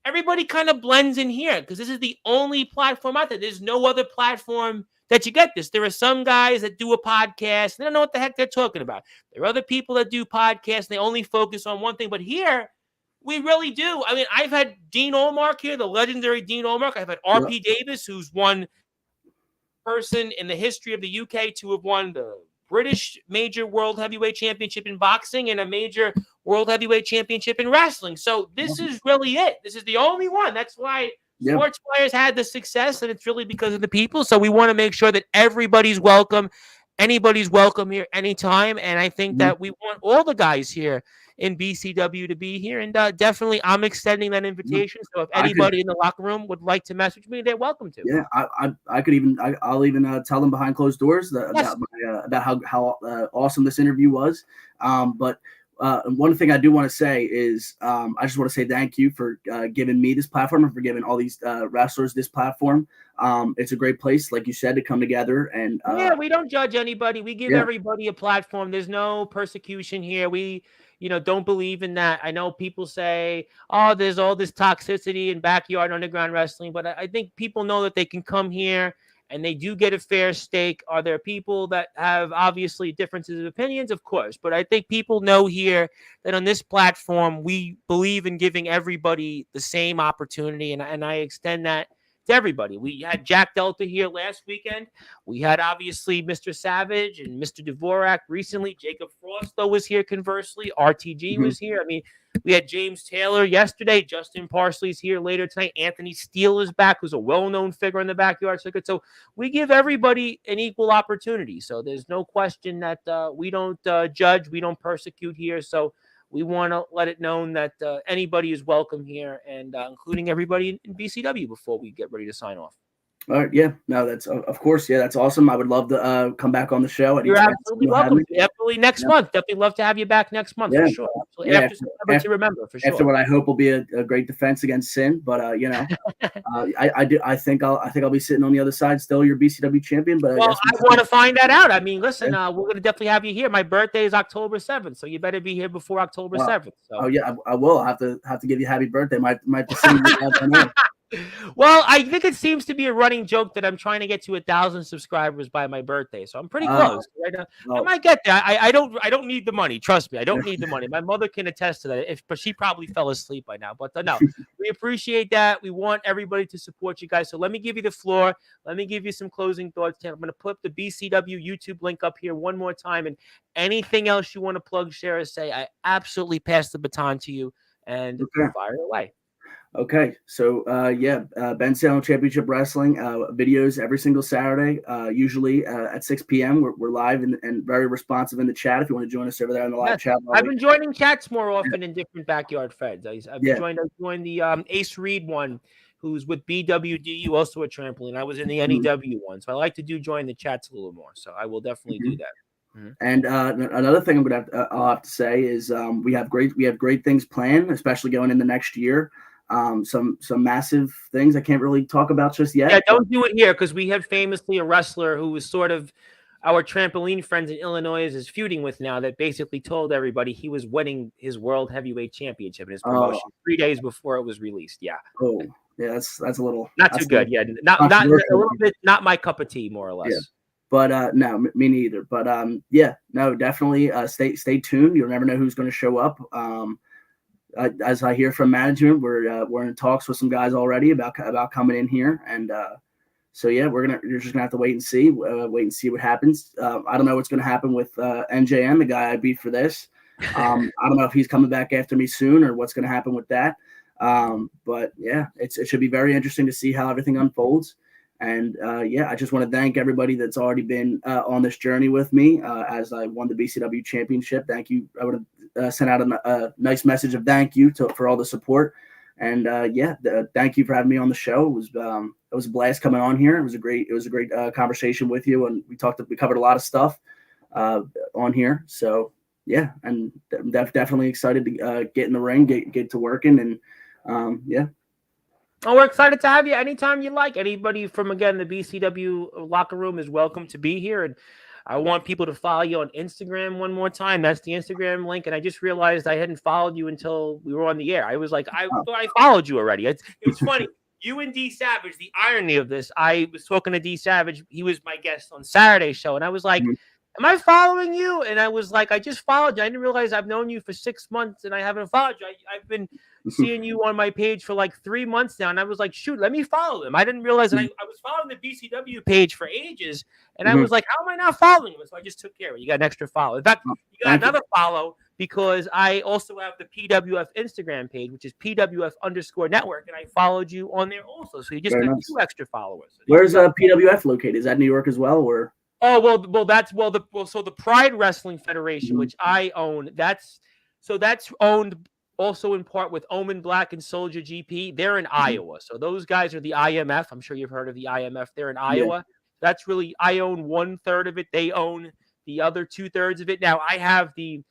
Everybody kind of blends in here because this is the only platform out there. There's no other platform that you get this. There are some guys that do a podcast. They don't know what the heck they're talking about. There are other people that do podcasts. And they only focus on one thing. But here, we really do. I mean, I've had Dean Olmark here, the legendary Dean Olmark. I've had RP Davis, who's one person in the history of the UK to have won the British major world heavyweight championship in boxing and a major world heavyweight championship in wrestling. So this is really it. This is the only one. That's why Sportzwire's had the success, and it's really because of the people. So we want to make sure that everybody's welcome. Anybody's welcome here anytime. And I think that we want all the guys here in BCW to be here. And definitely I'm extending that invitation. So if anybody in the locker room would like to message me, they're welcome to. Yeah, I could even I'll even tell them behind closed doors about how awesome this interview was. But one thing I do want to say is I just want to say thank you for giving me this platform and for giving all these wrestlers this platform. It's a great place, like you said, to come together. And we don't judge anybody. We give everybody a platform. There's no persecution here. We don't believe in that. I know people say, oh, there's all this toxicity in backyard underground wrestling, but I think people know that they can come here and they do get a fair stake. Are there people that have obviously differences of opinions? Of course. But I think people know here that on this platform, we believe in giving everybody the same opportunity. And I extend that to everybody. We had Jack Delta here last weekend. We had obviously Mr. Savage and Mr. Dvorak recently. Jacob Frost, though, was here conversely. RTG was here. I mean, we had James Taylor yesterday. Justin Parsley's here later tonight. Anthony Steele is back, who's a well-known figure in the backyard circuit. So we give everybody an equal opportunity. So there's no question that we don't judge. We don't persecute here. So we want to let it known that anybody is welcome here, and including everybody in BCW before we get ready to sign off. All right. Yeah. No, that's of course. Yeah, that's awesome. I would love to come back on the show. You're absolutely welcome. Definitely next month. Definitely love to have you back next month for sure. Absolutely. After to remember for sure. After what I hope will be a great defense against Sin, but I think I'll be sitting on the other side still, your BCW champion. But I want to find that out. I mean, listen, we're gonna definitely have you here. My birthday is October 7th, so you better be here before October 7th. So. Oh yeah, I will. I have to give you a happy birthday. Might Well, I think it seems to be a running joke that I'm trying to get to 1,000 subscribers by my birthday, so I'm pretty close. Right now. I might get there. I don't need the money. Trust me, I don't need the money. My mother can attest to that. But she probably fell asleep by now. But no, we appreciate that. We want everybody to support you guys. So let me give you the floor. Let me give you some closing thoughts. I'm going to put the BCW YouTube link up here one more time, and anything else you want to plug, share, or say, I absolutely pass the baton to you and fire away. Okay, so Ben Salem Championship Wrestling videos every single Saturday, usually at 6 p.m. We're live and very responsive in the chat. If you want to join us over there in the live chat, I've been joining chats more often in different backyard feds. I've joined the Ace Reed one, who's with BWDU, also a trampoline. I was in the NEW one, so I like to join the chats a little more. So I will definitely do that. And another thing I'll have to say is we have great things planned, especially going into next year. Some massive things I can't really talk about just yet. Yeah, don't do it here because we have famously a wrestler who was sort of our trampoline friends in Illinois is feuding with now that basically told everybody he was winning his world heavyweight championship in his promotion 3 days before it was released. Yeah. Oh, Yeah, that's a little not too good. Yeah, not a little bit, not my cup of tea, more or less. Yeah. But no, me neither. But yeah, no, definitely stay tuned. You'll never know who's going to show up. As I hear from management, we're in talks with some guys already about coming in here, and so yeah, you're just gonna have to wait and see what happens. I don't know what's gonna happen with NJN, the guy I beat for this. I don't know if he's coming back after me soon or what's gonna happen with that. But yeah, it should be very interesting to see how everything unfolds. And yeah, I just want to thank everybody that's already been on this journey with me as I won the BCW championship. Thank you. I would have sent out a nice message of thank you for all the support. And yeah, thank you for having me on the show. It was a blast coming on here. It was a great conversation with you, and we covered a lot of stuff on here. So yeah, and definitely excited to get in the ring, get to working, and yeah. Oh, we're excited to have you anytime you like. Anybody from, again, the BCW locker room is welcome to be here. And I want people to follow you on Instagram one more time. That's the Instagram link. And I just realized I hadn't followed you until we were on the air. I was like, I followed you already. It was funny. You and D Savage, the irony of this, I was talking to D Savage. He was my guest on Saturday's show. And I was like, am I following you? And I was like, I just followed you. I didn't realize I've known you for 6 months and I haven't followed you. I've been seeing you on my page for like 3 months now. And I was like, shoot, let me follow him. I didn't realize that I was following the BCW page for ages. And I was like, how am I not following him? So I just took care of it. You got an extra follow. In fact, you got another follow because I also have the PWF Instagram page, which is PWF_network. And I followed you on there also. So you just got 2 extra followers. Where's PWF located? Is that New York as well, or? Oh, so the Pride Wrestling Federation, which I own, that's owned also in part with Omen Black and Soldier GP. They're in Iowa. So those guys are the IMF. I'm sure you've heard of the IMF. They're in Iowa. That's really, I own 1/3 of it. They own the other 2/3 of it. Now I have the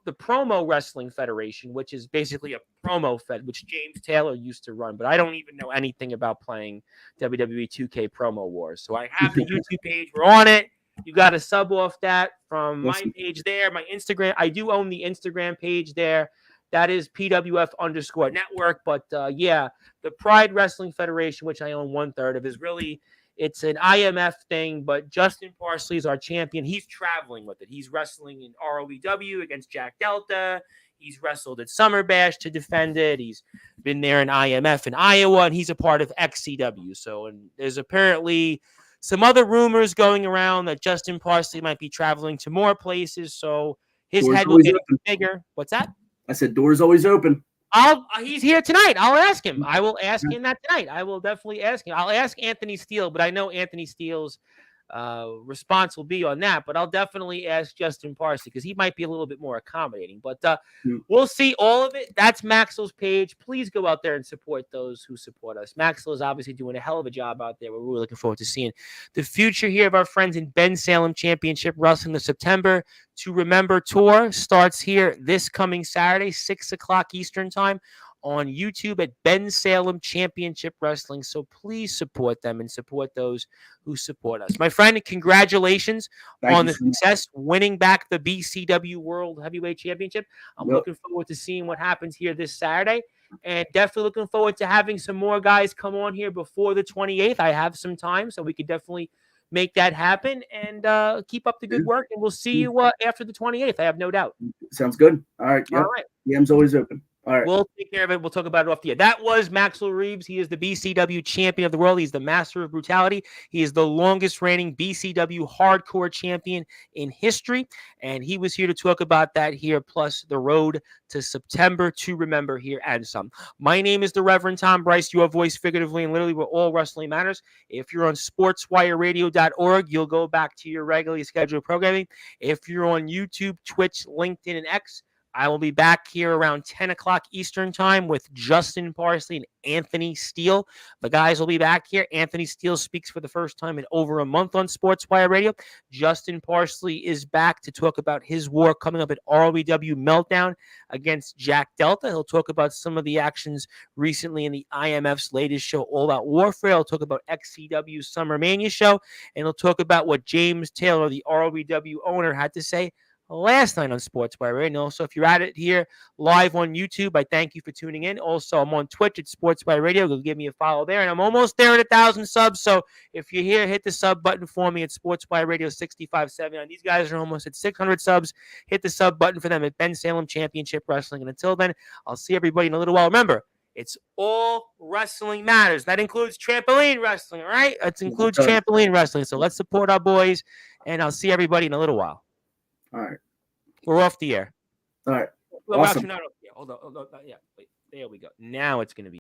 Promo Wrestling Federation, which is basically a promo fed, which James Taylor used to run, but I don't even know anything about playing WWE 2K Promo Wars. So I have the YouTube page. We're on it. You got to sub off that from my page there, my Instagram. I do own the Instagram page there. That is PWF_network. But yeah, the Pride Wrestling Federation, which I own 1/3 of, is really, it's an IMF thing. But Justin Parsley is our champion. He's traveling with it. He's wrestling in ROEW against Jack Delta. He's wrestled at Summer Bash to defend it. He's been there in IMF in Iowa, and he's a part of XCW. So, and there's apparently some other rumors going around that Justin Parsley might be traveling to more places, so his head will get bigger. What's that? I said doors always open. He's here tonight. I'll ask him. I will ask him that tonight. I will definitely ask him. I'll ask Anthony Steele, but I know Anthony Steele's response will be on that. But I'll definitely ask Justin Parsley because he might be a little bit more accommodating. But we'll see all of it. That's Maxel's page. Please go out there and support those who support us. Maxel is obviously doing a hell of a job out there. We're really looking forward to seeing the future here of our friends in Ben Salem Championship Wrestling. The September to Remember tour starts here this coming Saturday, 6 o'clock Eastern time, on YouTube at Ben Salem Championship Wrestling. So please support them and support those who support us. My friend, congratulations on the success winning back the BCW World Heavyweight Championship. I'm looking forward to seeing what happens here this Saturday, and definitely looking forward to having some more guys come on here before the 28th. I have some time, so we could definitely make that happen, and keep up the good work, and we'll see you after the 28th. I have no doubt. Sounds good. All right. All right. DM's always open. All right. We'll take care of it. We'll talk about it off the air. That was Maxel Reeves. He is the BCW champion of the world. He's the master of brutality. He is the longest reigning BCW hardcore champion in history. And he was here to talk about that here, plus the road to September to Remember here and some. My name is the Reverend Tom Bryce, your voice figuratively and literally where all wrestling matters. If you're on sportswireradio.org, you'll go back to your regularly scheduled programming. If you're on YouTube, Twitch, LinkedIn, and X, I will be back here around 10 o'clock Eastern time with Justin Parsley and Anthony Steele. The guys will be back here. Anthony Steele speaks for the first time in over a month on Sportswire Radio. Justin Parsley is back to talk about his war coming up at ROEW Meltdown against Jack Delta. He'll talk about some of the actions recently in the IMF's latest show, All Out Warfare. He'll talk about XCW's Summer Mania show, and he'll talk about what James Taylor, the ROEW owner, had to say last night on Sportswire. And also, if you're at it here live on YouTube, I thank you for tuning in. Also, I'm on Twitch at Sportswire Radio. Go give me a follow there. And I'm almost there at 1,000 subs. So if you're here, hit the sub button for me at Sportswire Radio 657. These guys are almost at 600 subs. Hit the sub button for them at Ben Salem Championship Wrestling. And until then, I'll see everybody in a little while. Remember, it's all wrestling matters. That includes trampoline wrestling, all right? It includes trampoline wrestling. So let's support our boys. And I'll see everybody in a little while. All right. We're off the air. All right. Well, Awesome. actually, not off the air. Hold on. Yeah. Wait, there we go. Now it's going to be.